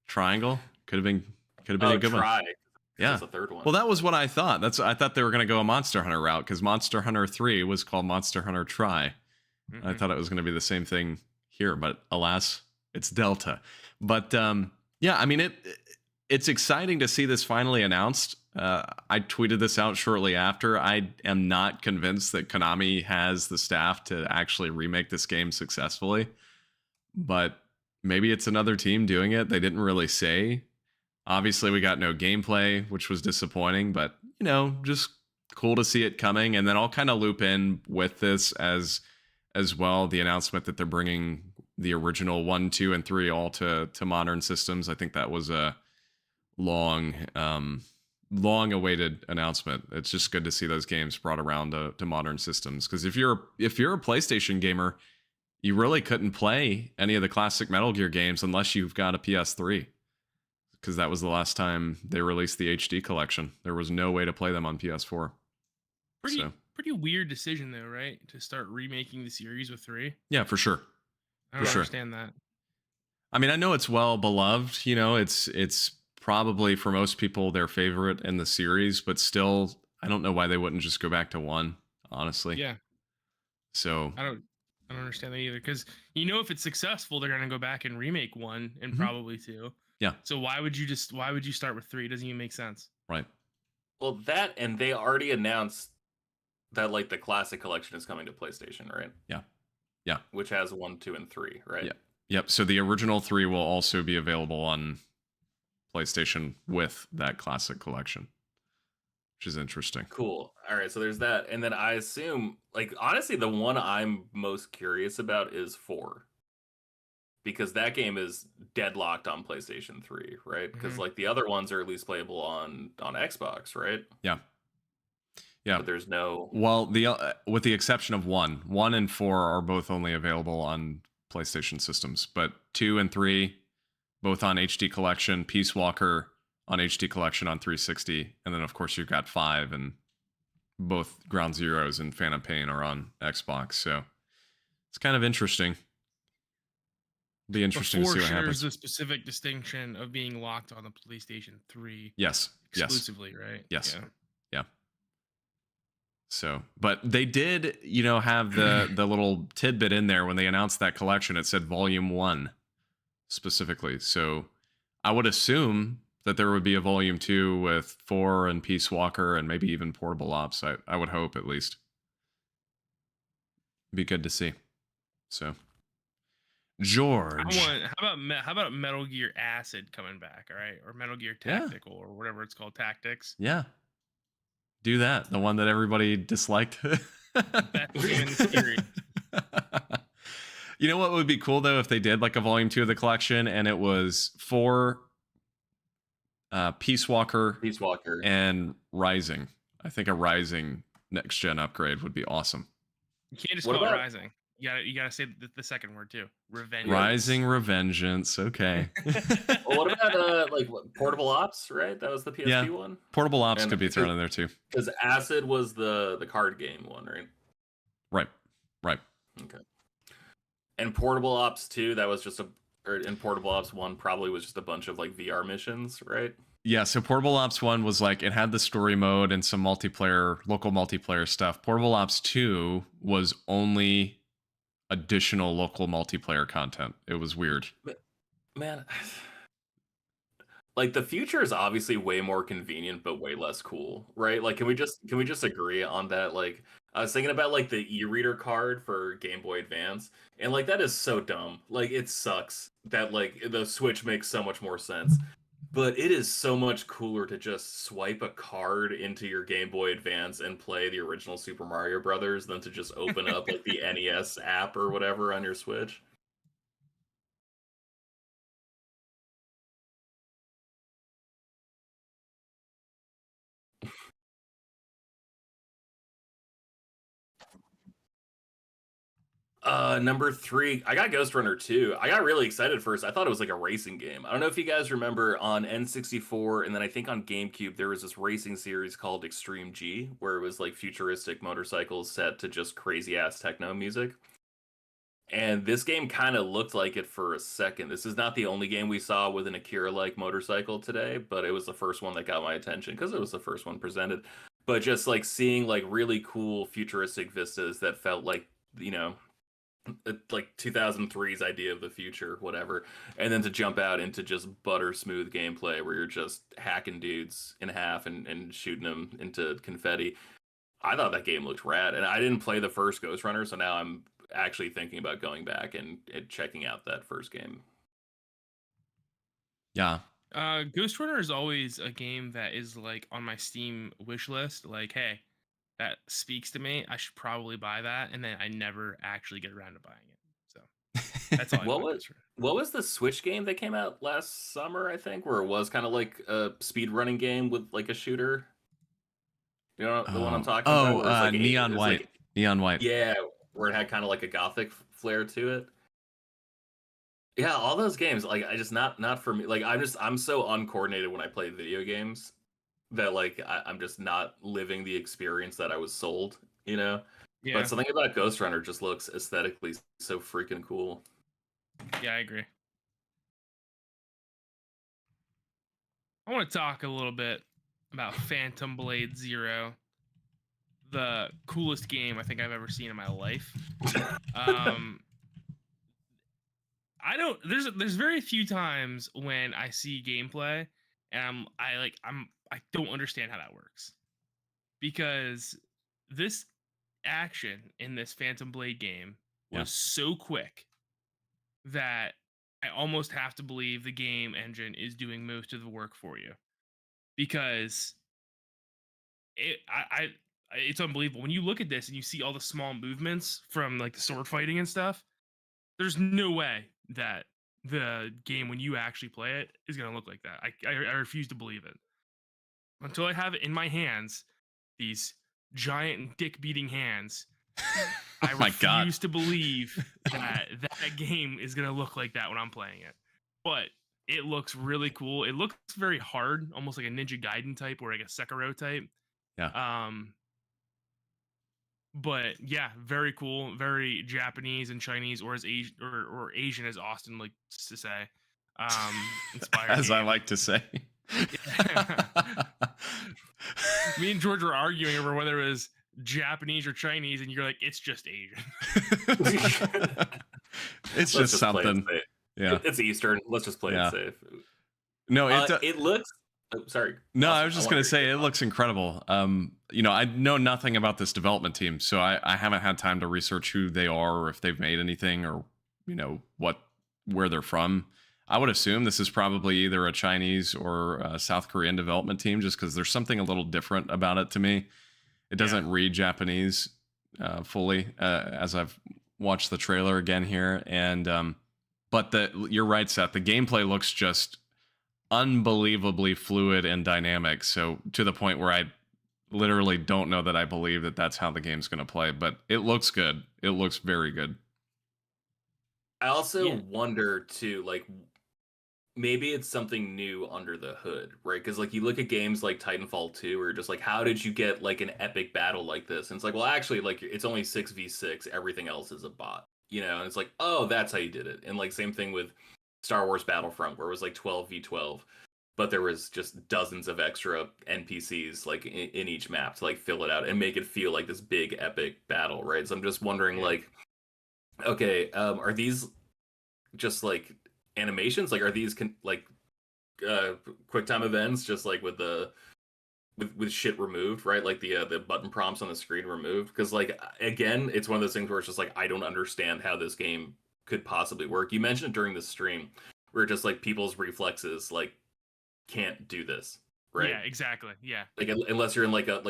Triangle could have been a good one. Yeah, that's the third one. Well, that was what I thought. I thought they were going to go a Monster Hunter route because Monster Hunter 3 was called Monster Hunter Tri. Mm-hmm. I thought it was going to be the same thing here, but alas, it's Delta. But yeah, I mean it's exciting to see this finally announced. I tweeted this out shortly after. I am not convinced that Konami has the staff to actually remake this game successfully, but maybe it's another team doing it. They didn't really say. Obviously, we got no gameplay, which was disappointing, but just cool to see it coming. And then I'll kind of loop in with this as well, the announcement that they're bringing the original 1, 2, and 3 all to modern systems. I think that was a long awaited announcement. It's just good to see those games brought around to modern systems, because if you're a PlayStation gamer, you really couldn't play any of the classic Metal Gear games unless you've got a PS3, because that was the last time they released the HD collection. There was no way to play them on PS4. Pretty weird decision though, right? To start remaking the series with 3. Yeah, for sure. I don't understand that. I mean, I know it's well beloved. It's probably for most people their favorite in the series, but still, I don't know why they wouldn't just go back to 1. Honestly. Yeah. So I don't understand that either, because if it's successful, they're gonna go back and remake 1 and probably 2. Yeah. So why would you start with 3? It doesn't even make sense. Right. Well, that, and they already announced that like the classic collection is coming to PlayStation, right? Yeah. Which has 1, 2, and 3, right? Yeah. Yep. So the original 3 will also be available on PlayStation with that classic collection, which is interesting. Cool. All right, so there's that, and then I assume, like, honestly, the one I'm most curious about is 4, because that game is deadlocked on PlayStation 3, right? Because like the other ones are at least playable on Xbox, right? Yeah. But there's no. Well, with the exception of 1 and 4 are both only available on PlayStation systems, but 2 and 3 both on HD Collection, Peace Walker on HD Collection on 360, and then of course you've got 5 and both Ground Zeroes and Phantom Pain are on Xbox. So it's kind of interesting. Be interesting to see what happens. The specific distinction of being locked on the PlayStation 3. Yes. Exclusively, right? Yes. Yeah. So, but they did, have the little tidbit in there when they announced that collection. It said Volume 1 specifically. So I would assume that there would be a Volume 2 with 4 and Peace Walker and maybe even Portable Ops. I would hope, at least. Be good to see. So, George. How about Metal Gear Acid coming back? All right, or Metal Gear Tactical, or whatever it's called, Tactics. Yeah. Do that. The one that everybody disliked. Best game in the series. You know what would be cool though if they did like a Volume 2 of the collection and it was 4, Peace Walker, and Rising. I think a Rising next gen upgrade would be awesome. You can't just call it Rising. You gotta say the second word too. Revengeance. Rising Revengeance. Okay. Well, what about Portable Ops? Right, that was the PSP one. Portable Ops could be thrown in there too. Because Acid was the card game one, right? Right. Okay. And Portable Ops 2, that was just and Portable Ops 1 probably was just a bunch of like VR missions, right? Yeah, so Portable Ops 1 was like, it had the story mode and some local multiplayer stuff. Portable Ops 2 was only additional local multiplayer content. It was weird. Man, like the future is obviously way more convenient but way less cool, right? Like can we just agree on that? Like I was thinking about like the e-reader card for Game Boy Advance, and like that is so dumb. Like it sucks that like the Switch makes so much more sense. But it is so much cooler to just swipe a card into your Game Boy Advance and play the original Super Mario Brothers than to just open up like the NES app or whatever on your Switch. Number 3, I got Ghost Runner 2. I got really excited first. I thought it was like a racing game. I don't know if you guys remember on N64 and then I think on GameCube there was this racing series called Extreme G where it was like futuristic motorcycles set to just crazy ass techno music. And this game kind of looked like it for a second. This is not the only game we saw with an Akira-like motorcycle today, but it was the first one that got my attention because it was the first one presented. But just like seeing like really cool futuristic vistas that felt like, like 2003's idea of the future, whatever, and then to jump out into just butter smooth gameplay where you're just hacking dudes in half and shooting them into confetti. I thought that game looked rad, and I didn't play the first Ghost Runner, so now I'm actually thinking about going back and checking out that first game. Yeah. Ghost Runner is always a game that is like on my Steam wish list. Like, hey, that speaks to me. I should probably buy that, and then I never actually get around to buying it. So that's all I know What about was Ghost Runner. what was the Switch game that came out last summer? I think where it was kind of like a speed running game with like a shooter. You know the one I'm talking about, where it's like Neon it's White. like Neon White. yeah, where it had kind of like a gothic flair to it. Yeah, all those games, like I just not for me. Like I'm so uncoordinated when I play video games that like I'm just not living the experience that I was sold, you know? Yeah, But something about Ghost Runner just looks aesthetically so freaking cool. yeah, I agree. I want to talk a little bit about Phantom Blade Zero, the coolest game I think I've ever seen in my life. Um, I don't. There's very few times when I see gameplay and I don't understand how that works, because this action in this Phantom Blade game Yeah. was so quick that I almost have to believe the game engine is doing most of the work for you, because it's unbelievable when you look at this and you see all the small movements from like the sword fighting and stuff. There's no way that the game, when you actually play it, is going to look like that. I refuse to believe it until I have it in my hands. These giant dick beating hands. I Oh my God. refuse to believe that that game is going to look like that when I'm playing it. But it looks really cool. It looks very hard, almost like a Ninja Gaiden type or like a Sekiro type. Yeah. But yeah, very cool, very Japanese and Chinese, or as Asian or Asian, as Austin likes to say. Inspired. As I game. like to say. Yeah. Me and George were arguing over whether it was Japanese or Chinese, and you're like, it's just Asian. It's Let's just play it something. safe. Yeah. It's Eastern. Let's just play Yeah. it safe. No, It looks. Oh, sorry. No, Austin, I was just going to say it looks incredible. I know nothing about this development team, so I haven't had time to research who they are or if they've made anything or where they're from. I would assume this is probably either a Chinese or a South Korean development team, just because there's something a little different about it to me. It doesn't read Japanese fully, as I've watched the trailer again here, and but you're right, Seth. The gameplay looks just unbelievably fluid and dynamic, so to the point where I literally don't know that I believe that that's how the game's going to play, but it looks good. It looks very good. I also wonder too, like maybe it's something new under the hood, right? Because like you look at games like Titanfall 2, where you're just like, how did you get like an epic battle like this? And it's like, well, actually, like it's only 6v6. Everything else is a bot, and it's like, oh, that's how you did it. And like same thing with Star Wars Battlefront, where it was like 12v12, but there was just dozens of extra NPCs like in each map to like fill it out and make it feel like this big epic battle, right? So I'm just wondering, like, okay, are these just like animations? Like, are these quick time events, just like with the with shit removed, right? Like the button prompts on the screen removed? Because like again, it's one of those things where it's just like I don't understand how this game could possibly work. You mentioned during the stream where just like people's reflexes like can't do this, right? Yeah, exactly. Yeah. Like unless you're in like a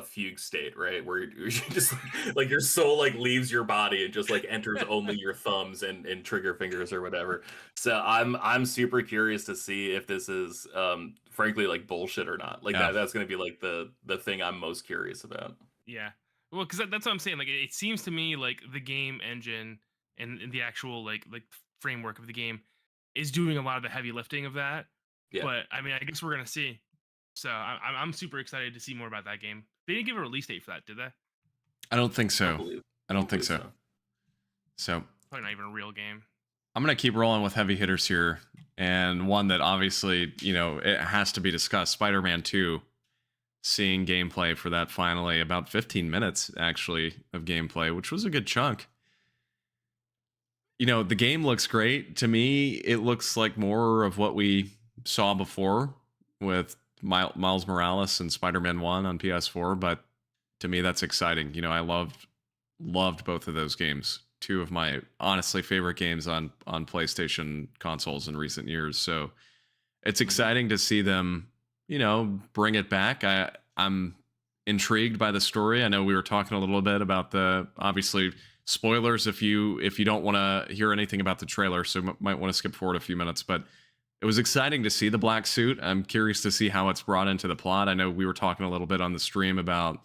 fugue state, right, where you're just like your soul like leaves your body and just like enters only your thumbs and trigger fingers or whatever. So I'm super curious to see if this is frankly like bullshit or not. Like that's gonna be like the thing I'm most curious about. Yeah. Well, because that's what I'm saying. Like, it seems to me like the game engine and the actual like framework of the game is doing a lot of the heavy lifting of that. Yeah. But I mean, I guess we're gonna see. So I'm super excited to see more about that game. They didn't give a release date for that, did they? I don't think so. I don't think so. So probably not even a real game. I'm gonna keep rolling with heavy hitters here, and one that obviously it has to be discussed. Spider-Man 2. Seeing gameplay for that finally, about 15 minutes actually of gameplay, which was a good chunk. The game looks great. To me, it looks like more of what we saw before with Miles Morales and Spider-Man 1 on PS4, but to me that's exciting. I loved both of those games two of my honestly favorite games on PlayStation consoles in recent years. So it's exciting to see them, bring it back. I'm intrigued by the story. I know we were talking a little bit about the, obviously, spoilers if you don't want to hear anything about the trailer, so might want to skip forward a few minutes, but it was exciting to see the black suit. I'm curious to see how it's brought into the plot. I know we were talking a little bit on the stream about,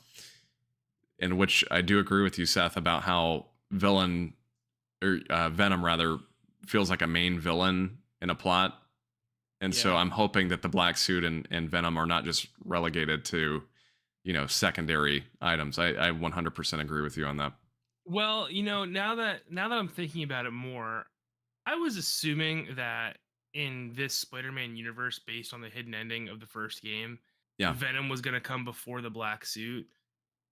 in which I do agree with you, Seth, about how Venom rather feels like a main villain in a plot. And so I'm hoping that the black suit and Venom are not just relegated to, secondary items. I 100% agree with you on that. Well, now that I'm thinking about it more, I was assuming that in this Spider-Man universe, based on the hidden ending of the first game, Venom was going to come before the black suit.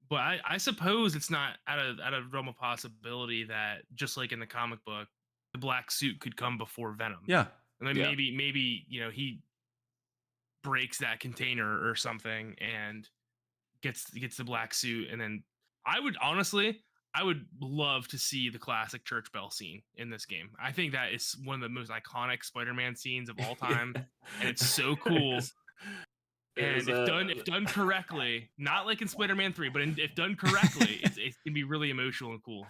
But I suppose it's not out of realm of possibility that, just like in the comic book, the black suit could come before Venom. Yeah. And then maybe he breaks that container or something and gets the black suit. And then I would love to see the classic church bell scene in this game. I think that is one of the most iconic Spider-Man scenes of all time, and it's so cool. And if done correctly, not like in Spider-Man 3, but if done correctly, it can be really emotional and cool.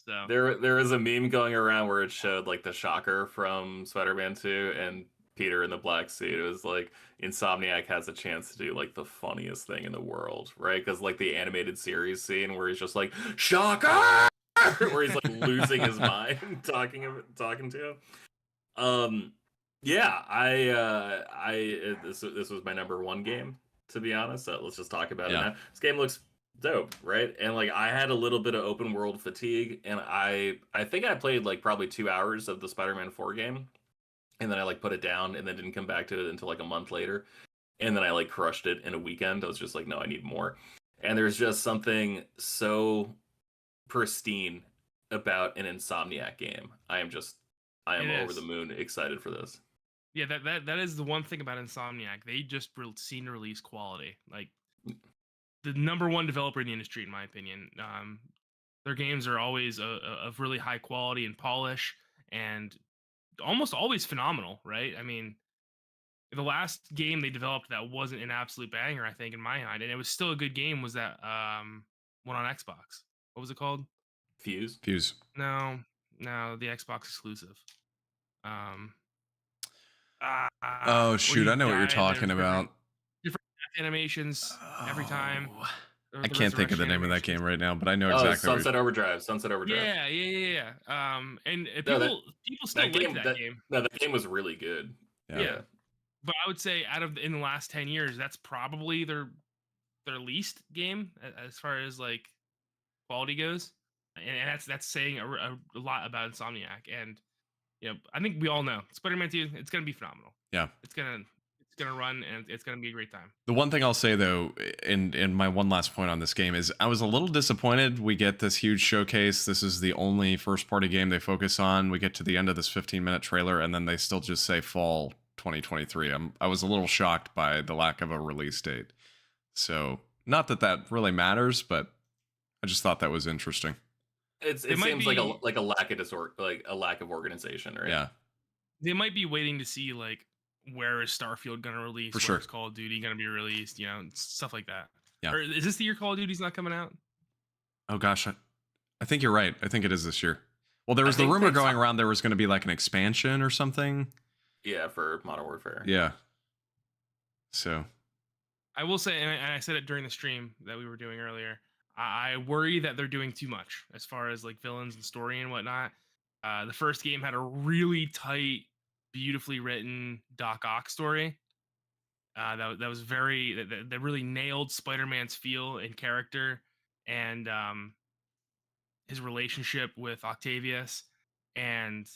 So there is a meme going around where it showed like the Shocker from Spider-Man 2 and Peter in the black suit. It was like Insomniac has a chance to do like the funniest thing in the world, right? Because like the animated series scene where he's just like Shocker, where he's like losing his mind talking to him. This was my number one game, to be honest. So let's just talk about it now. This game looks dope, right? And like I had a little bit of open world fatigue, and I think I played like probably 2 hours of the Spider-Man 4 game, and then I like put it down and then didn't come back to it until like a month later. And then I like crushed it in a weekend. I was just like, no, I need more. And there's just something so pristine about an Insomniac game. I am over the moon excited for this. Yeah, that is the one thing about Insomniac. They just seem to release quality. Like the number one developer in the industry, in my opinion. Their games are always of really high quality and polish, and almost always phenomenal, right? I mean, the last game they developed that wasn't an absolute banger, I think, in my mind, and it was still a good game, was that one on Xbox. What was it called? Fuse. No, the Xbox exclusive. Oh shoot, I know what you're talking about. Different animations every time. I can't think of the name of that game right now, but I know exactly. Sunset Overdrive. Yeah. And people still like that game. No, that game was really good. Yeah. But I would say in the last 10 years, that's probably their least game as far as like quality goes, and that's saying a lot about Insomniac. And I think we all know Spider-Man 2, it's gonna be phenomenal. Yeah, it's gonna run, and it's gonna be a great time. The one thing I'll say though, and my one last point on this game is, I was a little disappointed. We get this huge showcase. This is the only first-party game they focus on. We get to the end of this 15-minute trailer, and then they still just say fall 2023. I was a little shocked by the lack of a release date. So not that really matters, but I just thought that was interesting. It seems like a lack of organization, right? Yeah. They might be waiting to see like, where is Starfield going to release? For sure. Where is Call of Duty going to be released? Stuff like that. Yeah. Or is this the year Call of Duty's not coming out? Oh gosh, I think you're right. I think it is this year. Well, there was the rumor going around there was going to be like an expansion or something. Yeah, for Modern Warfare. Yeah. So I will say, and I said it during the stream that we were doing earlier, I worry that they're doing too much as far as like villains and story and whatnot. The first game had a really tight, beautifully written Doc Ock story. That was that really nailed Spider-Man's feel and character, and his relationship with Octavius. And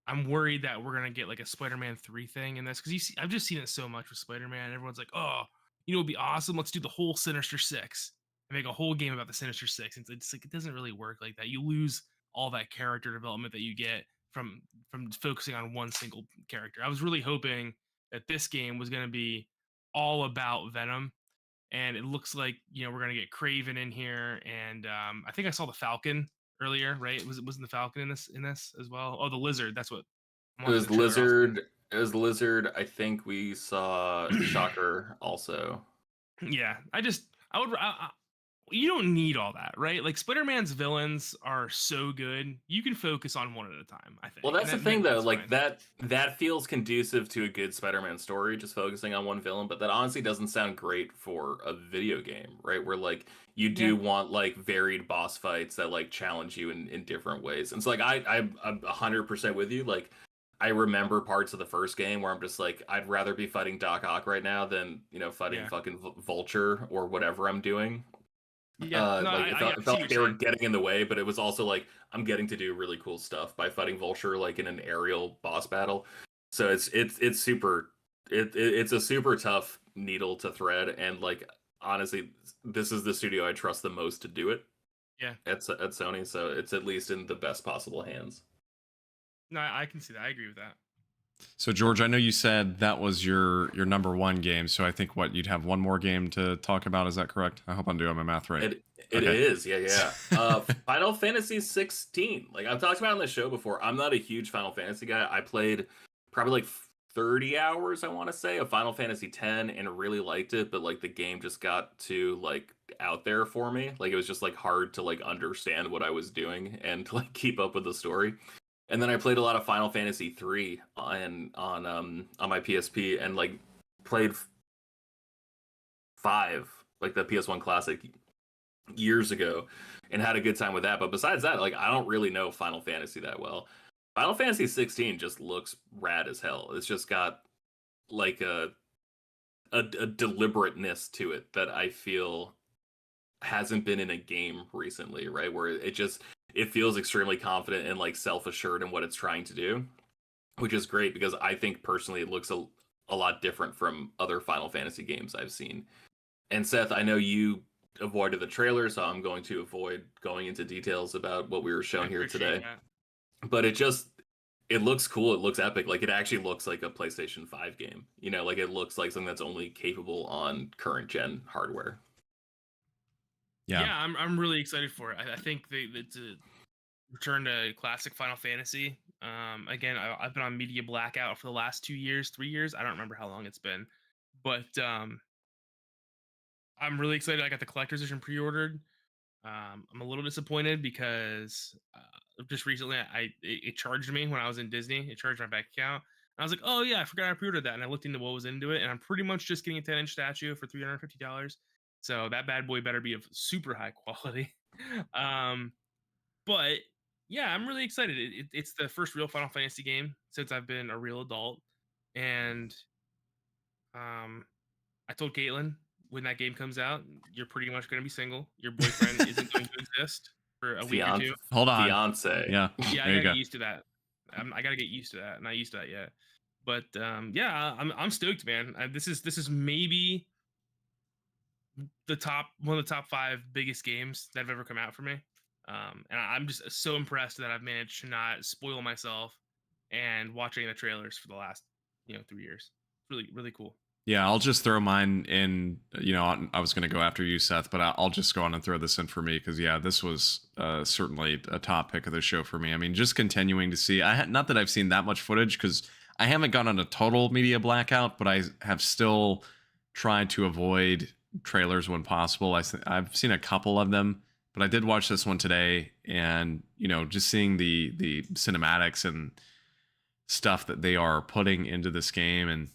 I'm worried that we're gonna get like a Spider-Man 3 thing in this, because I've just seen it so much with Spider-Man. Everyone's like, oh, it'd be awesome. Let's do the whole Sinister Six and make a whole game about the Sinister Six. And it's like, it doesn't really work like that. You lose all that character development that you get from focusing on one single character. I was really hoping that this game was going to be all about Venom, and it looks like we're going to get Kraven in here, and I think I saw the Falcon earlier, right? Wasn't the Falcon in this as well? Oh, the Lizard. That's what. I'm It watching was the trailer also. Lizard. It was Lizard. I think we saw Shocker also. Yeah, I would. You don't need all that, right? Like Spider-Man's villains are so good, you can focus on one at a time. I think. Well, that's the And thing, though. that's Like fine. that feels conducive to a good Spider-Man story, just focusing on one villain. But that honestly doesn't sound great for a video game, right? Where like you Yeah. do want like varied boss fights that like challenge you in different ways. And so like I'm 100% with you. Like I remember parts of the first game where I'm just like, I'd rather be fighting Doc Ock right now than fighting Yeah. fucking Vulture or whatever I'm doing. Yeah, no, Like I it see felt what like they you're were saying. getting in the way, but it was also like I'm getting to do really cool stuff by fighting Vulture like in an aerial boss battle. So it's super it's a super tough needle to thread, and like honestly, this is the studio I trust the most to do it Yeah, at Sony, so it's at least in the best possible hands. no, I can see that. I agree with that. So George, I know you said that was your number one game. So I think you'd have one more game to talk about. Is that correct? I hope I'm doing my math right. It Okay. is, yeah. Final Fantasy 16. Like I've talked about on the show before, I'm not a huge Final Fantasy guy. I played probably like 30 hours, I want to say, of Final Fantasy 10 and really liked it, but like the game just got too like out there for me. Like it was just like hard to like understand what I was doing and to like keep up with the story. And then I played a lot of Final Fantasy 3 on my PSP and like played 5, like the PS1 classic years ago, and had a good time with that. But besides that, like I don't really know Final Fantasy that well. Final Fantasy 16 just looks rad as hell. It's just got like a deliberateness to it that I feel hasn't been in a game recently, right? Where it feels extremely confident and like self-assured in what it's trying to do, which is great because I think personally it looks a lot different from other Final Fantasy games I've seen. And Seth, I know you avoided the trailer, so I'm going to avoid going into details about what we were shown I here appreciate today. that. But it looks cool. It looks epic. Like it actually looks like a PlayStation 5 game. Like it looks like something that's only capable on current gen hardware. Yeah, I'm really excited for it. I think it's a return to classic Final Fantasy. Again, I've been on media blackout for the last 2 years, 3 years. I don't remember how long it's been, but I'm really excited. I got the collector's edition pre-ordered. I'm a little disappointed because just recently it charged me when I was in Disney. It charged my bank account. And I was like, oh yeah, I forgot I pre-ordered that, and I looked into what was into it, and I'm pretty much just getting a 10-inch statue for $350. So that bad boy better be of super high quality. But yeah, I'm really excited. It's the first real Final Fantasy game since I've been a real adult, and I told Caitlin when that game comes out, you're pretty much going to be single. Your boyfriend isn't going to exist for a week or two. Hold on. Fiance. Yeah. Yeah, I There you gotta go. get used to that. I gotta get used to that. Not used to that yet. But yeah, I'm stoked, man. This is maybe one of the top 5 biggest games that have ever come out for me. And I'm just so impressed that I've managed to not spoil myself and watching the trailers for the last 3 years. Really, really cool. Yeah, I'll just throw mine in. I was going to go after you, Seth, but I'll just go on and throw this in for me because, yeah, this was certainly a top pick of the show for me. I mean, just continuing to see. Not that I've seen that much footage because I haven't gone on a total media blackout, but I have still tried to avoid trailers when possible. I've seen a couple of them, but I did watch this one today, and just seeing the cinematics and stuff that they are putting into this game, and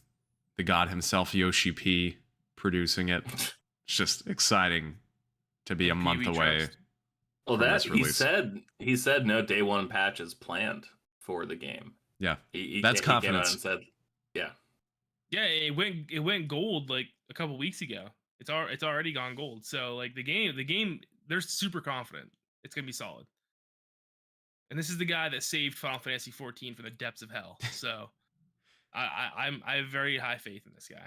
the god himself, Yoshi P, producing it. It's just exciting to be a month away. Well, that he said no day one patch is planned for the game. Yeah, he that's confidence. He came out and said, yeah, it went gold like a couple weeks ago. It's already gone gold. So like the game, they're super confident it's gonna be solid. And this is the guy that saved Final Fantasy 14 from the depths of hell. So I have very high faith in this guy.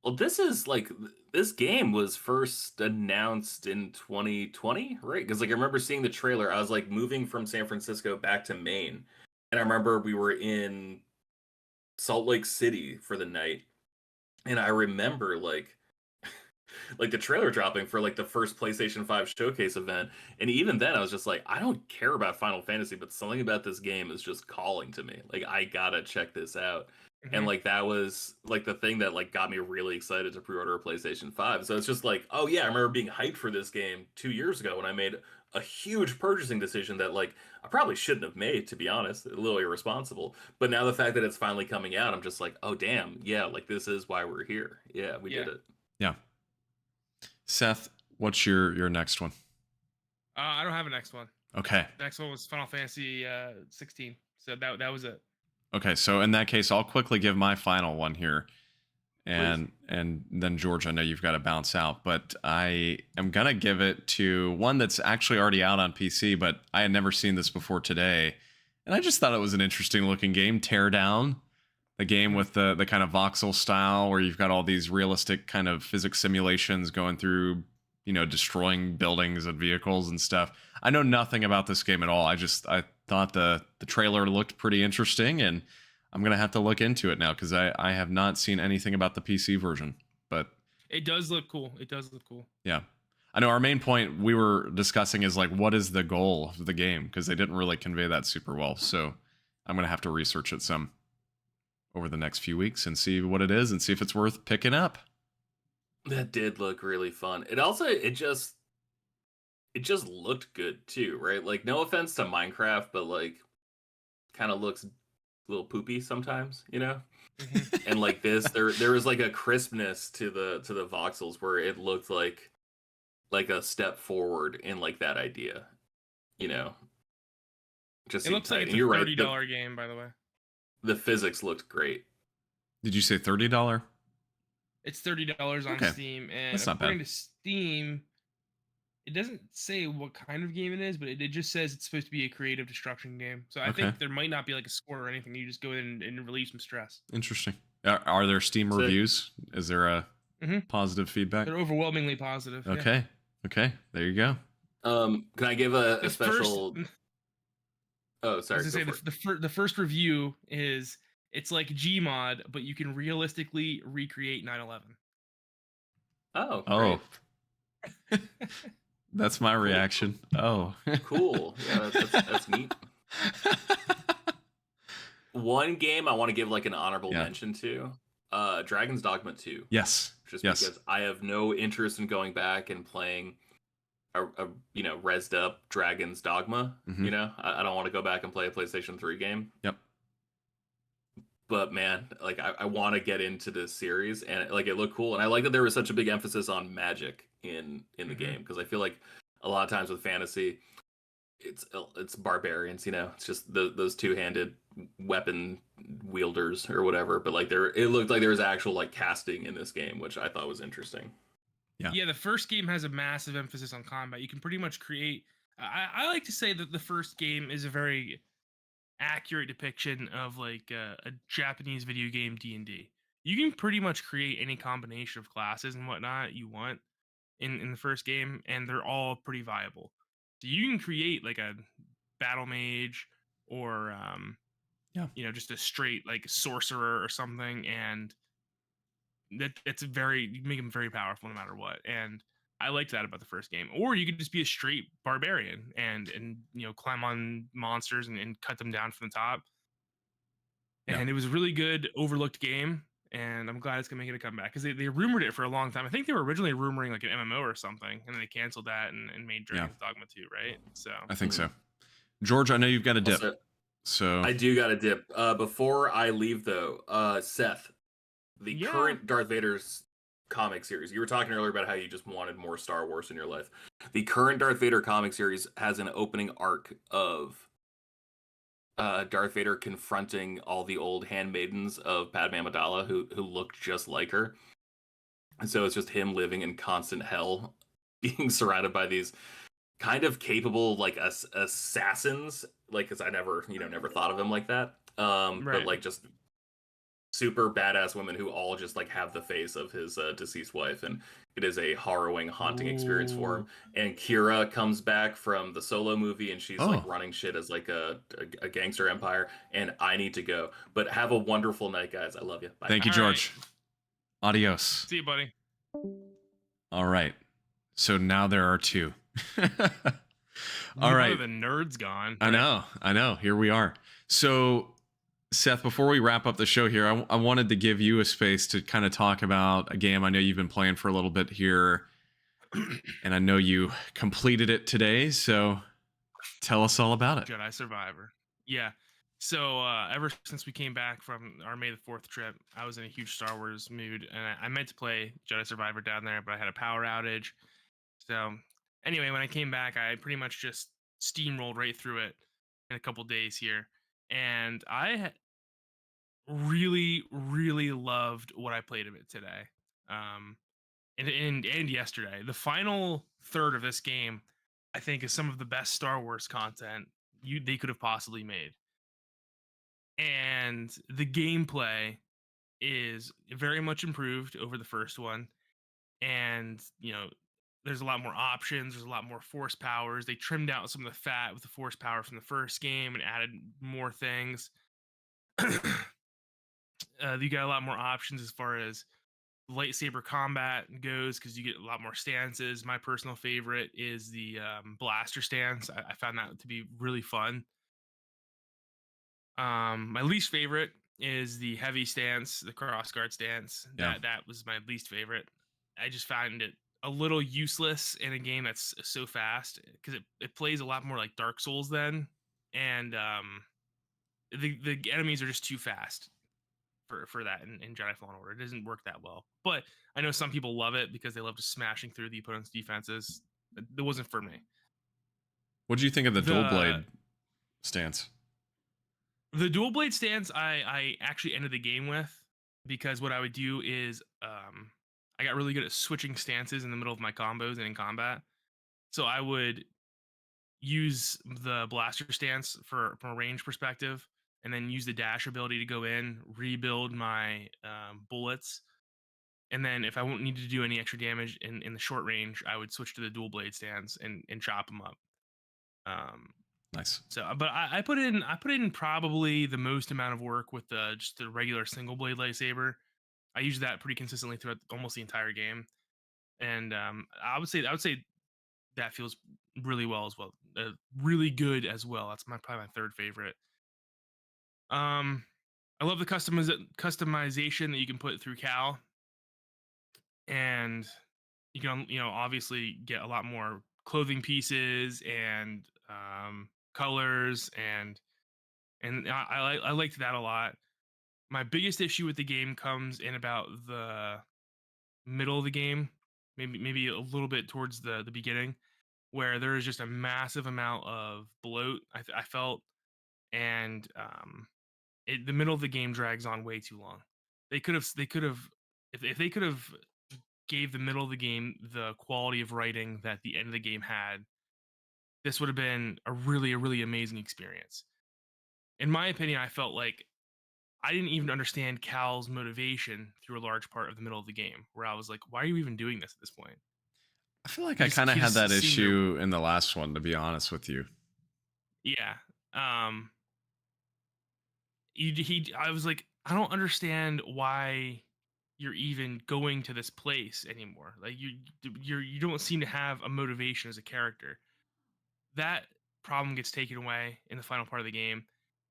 Well, this game was first announced in 2020, right? Because like I remember seeing the trailer. I was like moving from San Francisco back to Maine, and I remember we were in Salt Lake City for the night, and I remember like like the trailer dropping for like the first PlayStation 5 showcase event. And even then I was just like, I don't care about Final Fantasy, but something about this game is just calling to me. Like I gotta check this out. And Mhm. like that was like the thing that like got me really excited to pre-order a PlayStation 5. So it's just like, oh yeah, I remember being hyped for this game 2 years ago when I made a huge purchasing decision that like I probably shouldn't have made, to be honest, a little irresponsible. But now the fact that it's finally coming out, I'm just like, oh damn, yeah, like this is why we're here. Yeah, we Yeah. did it. Yeah. Seth, what's your next one? I don't have a next one. Okay. Next one was Final Fantasy 16. So that was it. Okay, so in that case, I'll quickly give my final one here. And then George, I know you've got to bounce out, but I am gonna give it to one that's actually already out on PC, but I had never seen this before today. And I just thought it was an interesting looking game, Teardown. The game with the kind of voxel style where you've got all these realistic kind of physics simulations going through, destroying buildings and vehicles and stuff. I know nothing about this game at all. I thought the trailer looked pretty interesting, and I'm gonna have to look into it now because I have not seen anything about the PC version. But It does look cool. It does look cool. yeah, I know our main point we were discussing is like, what is the goal of the game? Because they didn't really convey that super well. So I'm gonna have to research it some over the next few weeks and see what it is and see if it's worth picking up. That did look really fun. It just looked good too, right? Like no offense to Minecraft, but like kind of looks a little poopy sometimes, you know? Mhm. And like this, there was like a crispness to the voxels where it looked like a step forward in like that idea, you know? Just It seemed looks like tight. it's And a you're right. $30 game, by the way. The physics looked great. Did you say $30? It's $30 on Okay. Steam, and That's not according bad. to Steam, it doesn't say what kind of game it is, but it just says it's supposed to be a creative destruction game. So I Okay. think there might not be like a score or anything. You just go in and relieve some stress. Interesting. Are there Steam Sick. reviews? Is there a Mhm. positive feedback? They're overwhelmingly positive. Yeah. Okay. Okay. There you go. Can I give a The special? first, Oh, I sorry. was gonna Go say for it. the first review is it's like Gmod, but you can realistically recreate 9/11. Oh, Oh, great. that's my reaction. Oh. Cool. Yeah, that's neat. One game I want to give like an honorable Yeah. mention to, Dragon's Dogma 2. Yes. Just Yes. because I have no interest in going back and playing a rezzed up Dragon's Dogma. Mhm. I don't want to go back and play a PlayStation 3 game. Yep. But man, like I want to get into this series, and like it looked cool, and I like that there was such a big emphasis on magic in the Mhm. game, because I feel like a lot of times with fantasy, it's barbarians, it's just those two-handed weapon wielders or whatever. But like it looked like there was actual like casting in this game, which I thought was interesting. Yeah. Yeah, the first game has a massive emphasis on combat. You can pretty much create. I like to say that the first game is a very accurate depiction of like a Japanese video game D&D. You can pretty much create any combination of classes and whatnot you want in the first game, and they're all pretty viable. So you can create like a battle mage or just a straight like sorcerer or something, and that's you can make them very powerful no matter what. And I liked that about the first game. Or you could just be a straight barbarian and climb on monsters and cut them down from the top. Yeah. And it was a really good overlooked game, and I'm glad it's gonna make it a comeback because they rumored it for a long time. I think they were originally rumoring like an MMO or something, and then they canceled that and made Dragon's Dogma 2, right? So I think so. George, I know you've got a dip. Also, So I do got a dip. Before I leave though, Seth, the Yeah. current Darth Vader's comic series. You were talking earlier about how you just wanted more Star Wars in your life. The current Darth Vader comic series has an opening arc of Darth Vader confronting all the old handmaidens of Padme Amidala who looked just like her. And so it's just him living in constant hell, being surrounded by these kind of capable like assassins, like, because I never thought of him like that. But Right. like just super badass women who all just like have the face of his deceased wife, and it is a harrowing, haunting experience for him. And Kira comes back from the Solo movie, and she's like running shit as like a gangster empire. And I need to go, but have a wonderful night, guys. I love you. Bye. thank you, All George. Adios. see you, buddy. All right. So now there are two. All Now right. the nerd's gone. I know. Here we are. So, Seth, before we wrap up the show here, I wanted to give you a space to kind of talk about a game I know you've been playing for a little bit here, and I know you completed it today. So, tell us all about it. Jedi Survivor. Yeah. So ever since we came back from our May the 4th trip, I was in a huge Star Wars mood, and I meant to play Jedi Survivor down there, but I had a power outage. So anyway, when I came back, I pretty much just steamrolled right through it in a couple days here, and I really, really loved what I played of it today, um, and yesterday. The final third of this game, I think, is some of the best Star Wars content they could have possibly made, and the gameplay is very much improved over the first one, and there's a lot more options, there's a lot more force powers. They trimmed out some of the fat with the force power from the first game and added more things. You got a lot more options as far as lightsaber combat goes, because you get a lot more stances. My personal favorite is the blaster stance. I found that to be really fun. My least favorite is the heavy stance, the crossguard stance. Yeah. That was my least favorite. I just found it a little useless in a game that's so fast, because it plays a lot more like Dark Souls then, and the enemies are just too fast for that in Jedi Fallen Order. It doesn't work that well. But I know some people love it because they love just smashing through the opponent's defenses. It wasn't for me. What did you think of the dual blade stance? The dual blade stance, I actually ended the game with, because what I would do is I got really good at switching stances in the middle of my combos and in combat. So I would use the blaster stance from a range perspective, and then use the dash ability to go in, rebuild my bullets. And then if I won't need to do any extra damage in the short range, I would switch to the dual blade stance and chop them up. Nice. So, but I put in probably the most amount of work with just the regular single blade lightsaber. I use that pretty consistently throughout almost the entire game, and I would say that feels really well as well, really good as well. That's probably my third favorite. I love the customization that you can put through Cal, and you can obviously get a lot more clothing pieces and colors, and I liked that a lot. My biggest issue with the game comes in about the middle of the game, maybe a little bit towards the beginning, where there is just a massive amount of bloat. I felt, and the middle of the game drags on way too long. They could have if they could have gave the middle of the game the quality of writing that the end of the game had, this would have been a really amazing experience. In my opinion, I felt like I didn't even understand Cal's motivation through a large part of the middle of the game, where I was like, why are you even doing this at this point? I feel like I kind of had that issue in the last one, to be honest with you. Yeah. I was like, I don't understand why you're even going to this place anymore. Like you don't seem to have a motivation as a character. That problem gets taken away in the final part of the game.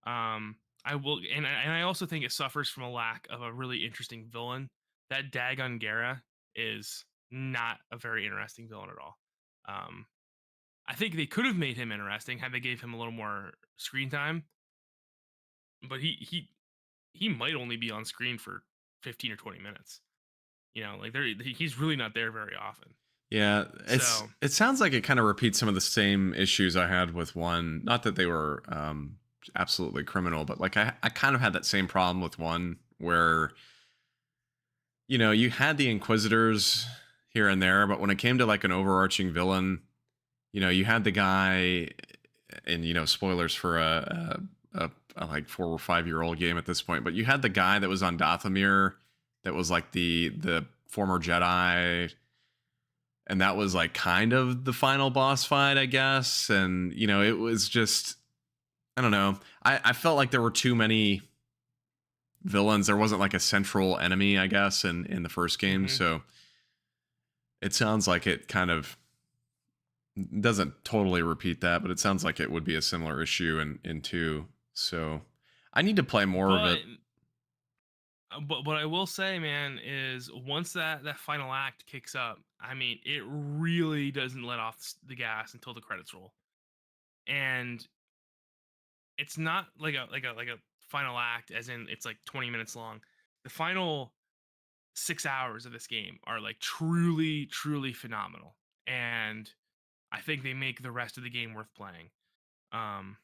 I also think it suffers from a lack of a really interesting villain. That Dagon Gera is not a very interesting villain at all. I think they could have made him interesting had they gave him a little more screen time, but he might only be on screen for 15 or 20 minutes. Like he's really not there very often. Yeah, it sounds like it kind of repeats some of the same issues I had with one. Not that they were absolutely criminal, but like I kind of had that same problem with one where you had the Inquisitors here and there, but when it came to like an overarching villain, you had the guy, and spoilers for a like 4 or 5 year old game at this point, but you had the guy that was on Dathomir that was like the former Jedi, and that was like kind of the final boss fight, I guess. And it was just, I don't know, I felt like there were too many villains. There wasn't like a central enemy, I guess, in the first game. Mm-hmm. So it sounds like it kind of doesn't totally repeat that, but it sounds like it would be a similar issue in 2. So I need to play more of But it. but what I will say, man, is once that final act kicks up, I mean, it really doesn't let off the gas until the credits roll, and it's not like a final act, as in it's like 20 minutes long. The final 6 hours of this game are like truly, truly phenomenal, and I think they make the rest of the game worth playing. Um,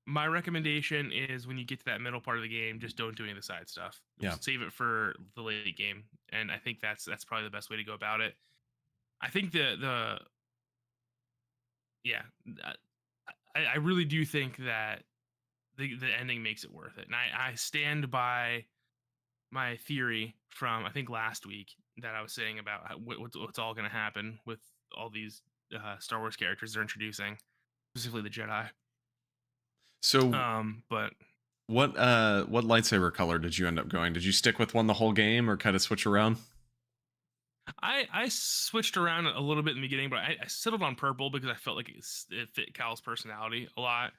my recommendation is when you get to that middle part of the game, just don't do any of the side stuff. Yeah. Save it for the late game, and I think that's probably the best way to go about it. I think the yeah, I really do think that the ending makes it worth it, and I stand by my theory from I think last week that I was saying about what's all going to happen with all these Star Wars characters they're introducing, specifically the Jedi. So But what lightsaber color did you end up going? Did you stick with one the whole game or kind of switch around? I switched around a little bit in the beginning, but I settled on purple because I felt like it fit Cal's personality a lot.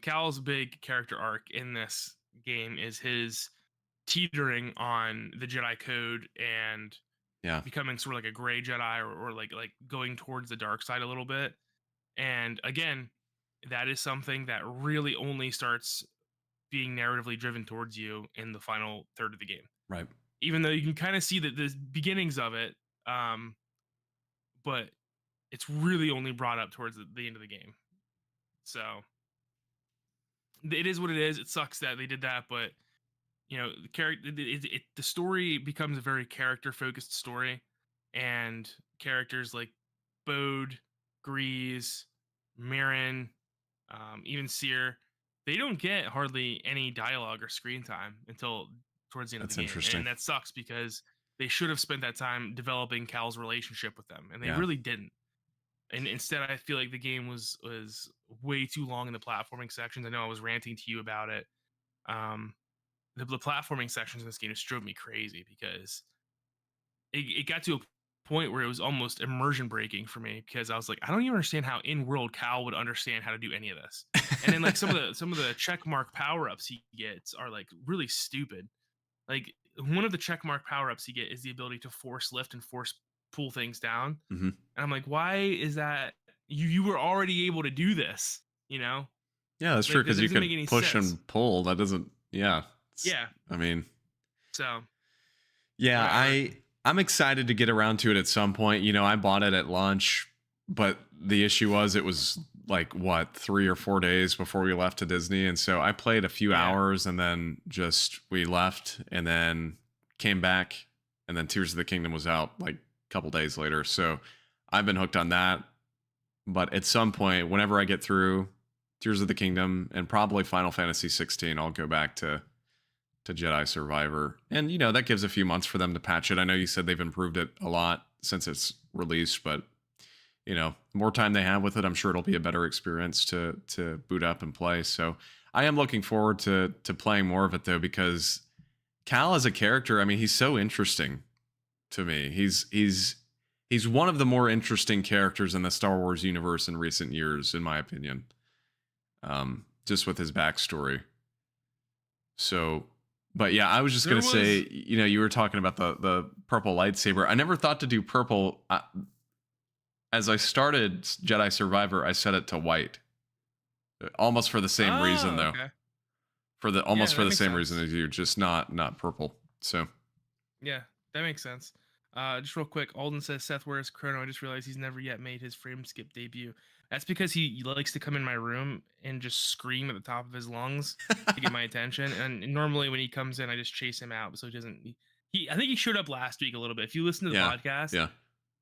Cal's big character arc in this game is his teetering on the Jedi code and Yeah. becoming sort of like a gray Jedi or like going towards the dark side a little bit. And again, that is something that really only starts being narratively driven towards you in the final third of the game. Right. Even though you can kind of see the beginnings of it, but it's really only brought up towards the end of the game. So it is what it is. It sucks that they did that, but you know, the character, the story becomes a very character focused story, and characters like Bode, Grease, Mirren, even Seer, they don't get hardly any dialogue or screen time until towards the end of the game. Interesting. And that sucks because they should have spent that time developing Cal's relationship with them, and they Yeah. really didn't. And instead, I feel like the game was way too long in the platforming sections. I know I was ranting to you about it. The platforming sections in this game just drove me crazy because it got to a point where it was almost immersion breaking for me because I was like, I don't even understand how in world Cal would understand how to do any of this. And then like some of the check mark power ups he gets are like really stupid. Like one of the check mark power ups you get is the ability to force lift and force pull things down. Mm-hmm. And I'm like, why is that? You were already able to do this, you know? Yeah, that's Like, true because that you doesn't make could any push sense. and pull. That doesn't. Yeah. Yeah. I mean. So. Yeah, whatever. I'm excited to get around to it at some point. You know, I bought it at launch, but the issue was it was like what 3 or 4 days before we left to Disney, and so I played a few hours and then just we left and then came back, and then Tears of the Kingdom was out like a couple days later. So I've been hooked on that. But at some point, whenever I get through Tears of the Kingdom and probably Final Fantasy 16, I'll go back to Jedi Survivor. And, you know, that gives a few months for them to patch it. I know you said they've improved it a lot since it's released, but, you know, the more time they have with it, I'm sure it'll be a better experience to boot up and play. So I am looking forward to playing more of it, though, because Cal as a character, I mean, he's so interesting to me. He's one of the more interesting characters in the Star Wars universe in recent years, in my opinion. Just with his backstory. So... But yeah, I was just going to say, you know, you were talking about the purple lightsaber. I never thought to do purple. As I started Jedi Survivor, I set it to white. Almost for the same reason, though. Okay. For the same sense. reason as you, just not purple. So. Yeah, that makes sense. Just real quick, Alden says, Seth, where's Chrono? I just realized he's never yet made his frame skip debut. That's because he likes to come in my room and just scream at the top of his lungs to get my attention. And normally when he comes in, I just chase him out. So he doesn't. I think he showed up last week a little bit. If you listen to the podcast,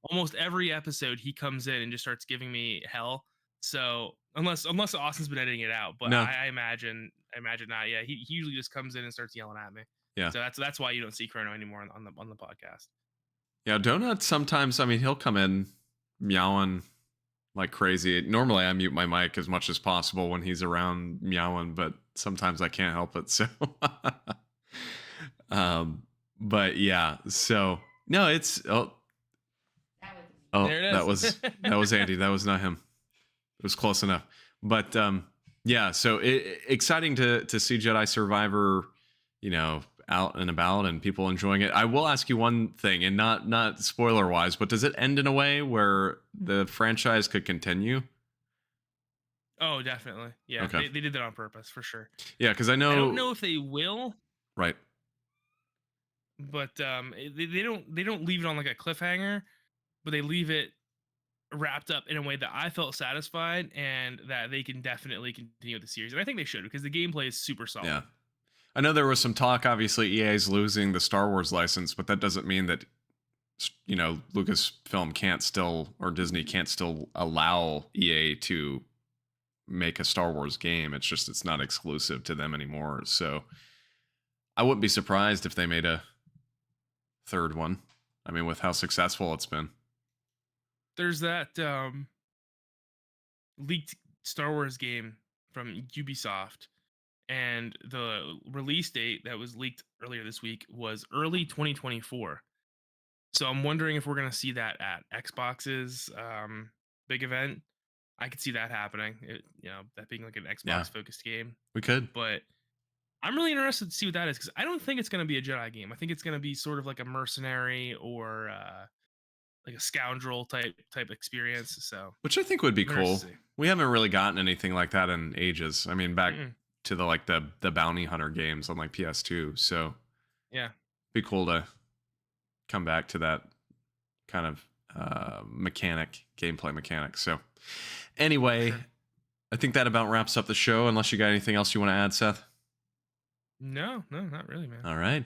almost every episode he comes in and just starts giving me hell. So unless Austin's been editing it out, but no. I imagine not. Yeah, he usually just comes in and starts yelling at me. Yeah. So that's why you don't see Chrono anymore on the podcast. Yeah, Donut sometimes, I mean, he'll come in meowing like crazy. Normally I mute my mic as much as possible when he's around meowing, but sometimes I can't help it. So but yeah, so no, Oh, There it that is. was Andy. That was not him. It was close enough. But yeah, so exciting to see Jedi Survivor, out and about and people enjoying it. I will ask you one thing, and not spoiler wise, but does it end in a way where the franchise could continue? Oh, definitely. Yeah, Okay. they did that on purpose for sure. Yeah, because I I know. don't know if they will, Right. but they don't leave it on like a cliffhanger, but they leave it wrapped up in a way that I felt satisfied and that they can definitely continue the series. And I think they should, because the gameplay is super solid. Yeah. I know there was some talk, obviously EA is losing the Star Wars license, but that doesn't mean that, Lucasfilm can't still, or Disney can't still allow EA to make a Star Wars game. It's just, it's not exclusive to them anymore. So I wouldn't be surprised if they made a third one. I mean, with how successful it's been. There's that leaked Star Wars game from Ubisoft, and the release date that was leaked earlier this week was early 2024. So I'm wondering if we're going to see that at Xbox's big event. I could see that happening. That being like an Xbox focused game. We could. But I'm really interested to see what that is, because I don't think it's going to be a Jedi game. I think it's going to be sort of like a mercenary or like a scoundrel type experience. So, which I think would be cool. We haven't really gotten anything like that in ages. I mean, back to the bounty hunter games on like PS2. So yeah, be cool to come back to that kind of gameplay mechanic. So anyway, I think that about wraps up the show, unless you got anything else you want to add, Seth. No, not really, man. All right.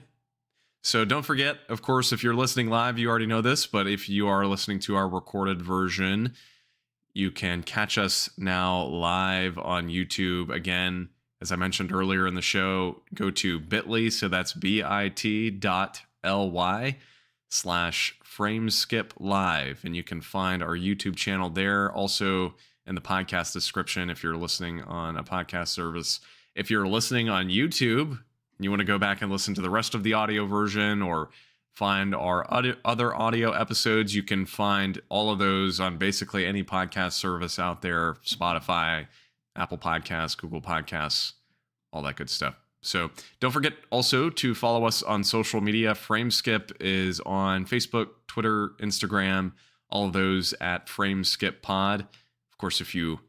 So don't forget, of course, if you're listening live, you already know this, but if you are listening to our recorded version, you can catch us now live on YouTube. Again, as I mentioned earlier in the show, go to bit.ly, so that's bit.ly/frameskip live, and you can find our YouTube channel there. Also in the podcast description, if you're listening on a podcast service. If you're listening on YouTube, you want to go back and listen to the rest of the audio version or find our other audio episodes, you can find all of those on basically any podcast service out there: Spotify, Apple Podcasts, Google Podcasts, all that good stuff. So don't forget also to follow us on social media. Frameskip is on Facebook, Twitter, Instagram, all of those at FrameSkipPod. Of course, if you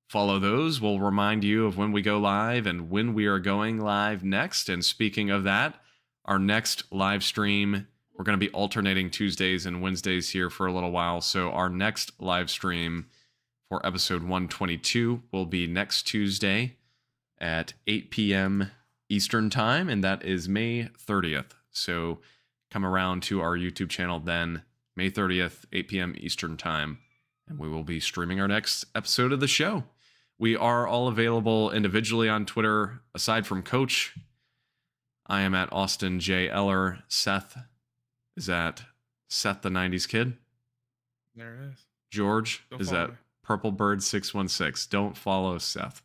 follow those, we'll remind you of when we go live and when we are going live next. And speaking of that, our next live stream, we're going to be alternating Tuesdays and Wednesdays here for a little while. So our next live stream for episode 122 will be next Tuesday at 8 p.m. Eastern Time, and that is May 30th. So come around to our YouTube channel then, May 30th, 8 p.m. Eastern Time, and we will be streaming our next episode of the show. We are all available individually on Twitter, aside from Coach. I am at Austin J. Eller. Seth is at Seth the 90s Kid. There it is. George Don't is follow at me. Purple Bird 616. Don't follow Seth.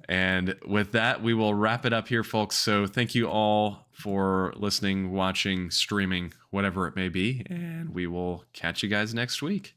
And with that, we will wrap it up here, folks. So thank you all for listening, watching, streaming, whatever it may be. And we will catch you guys next week.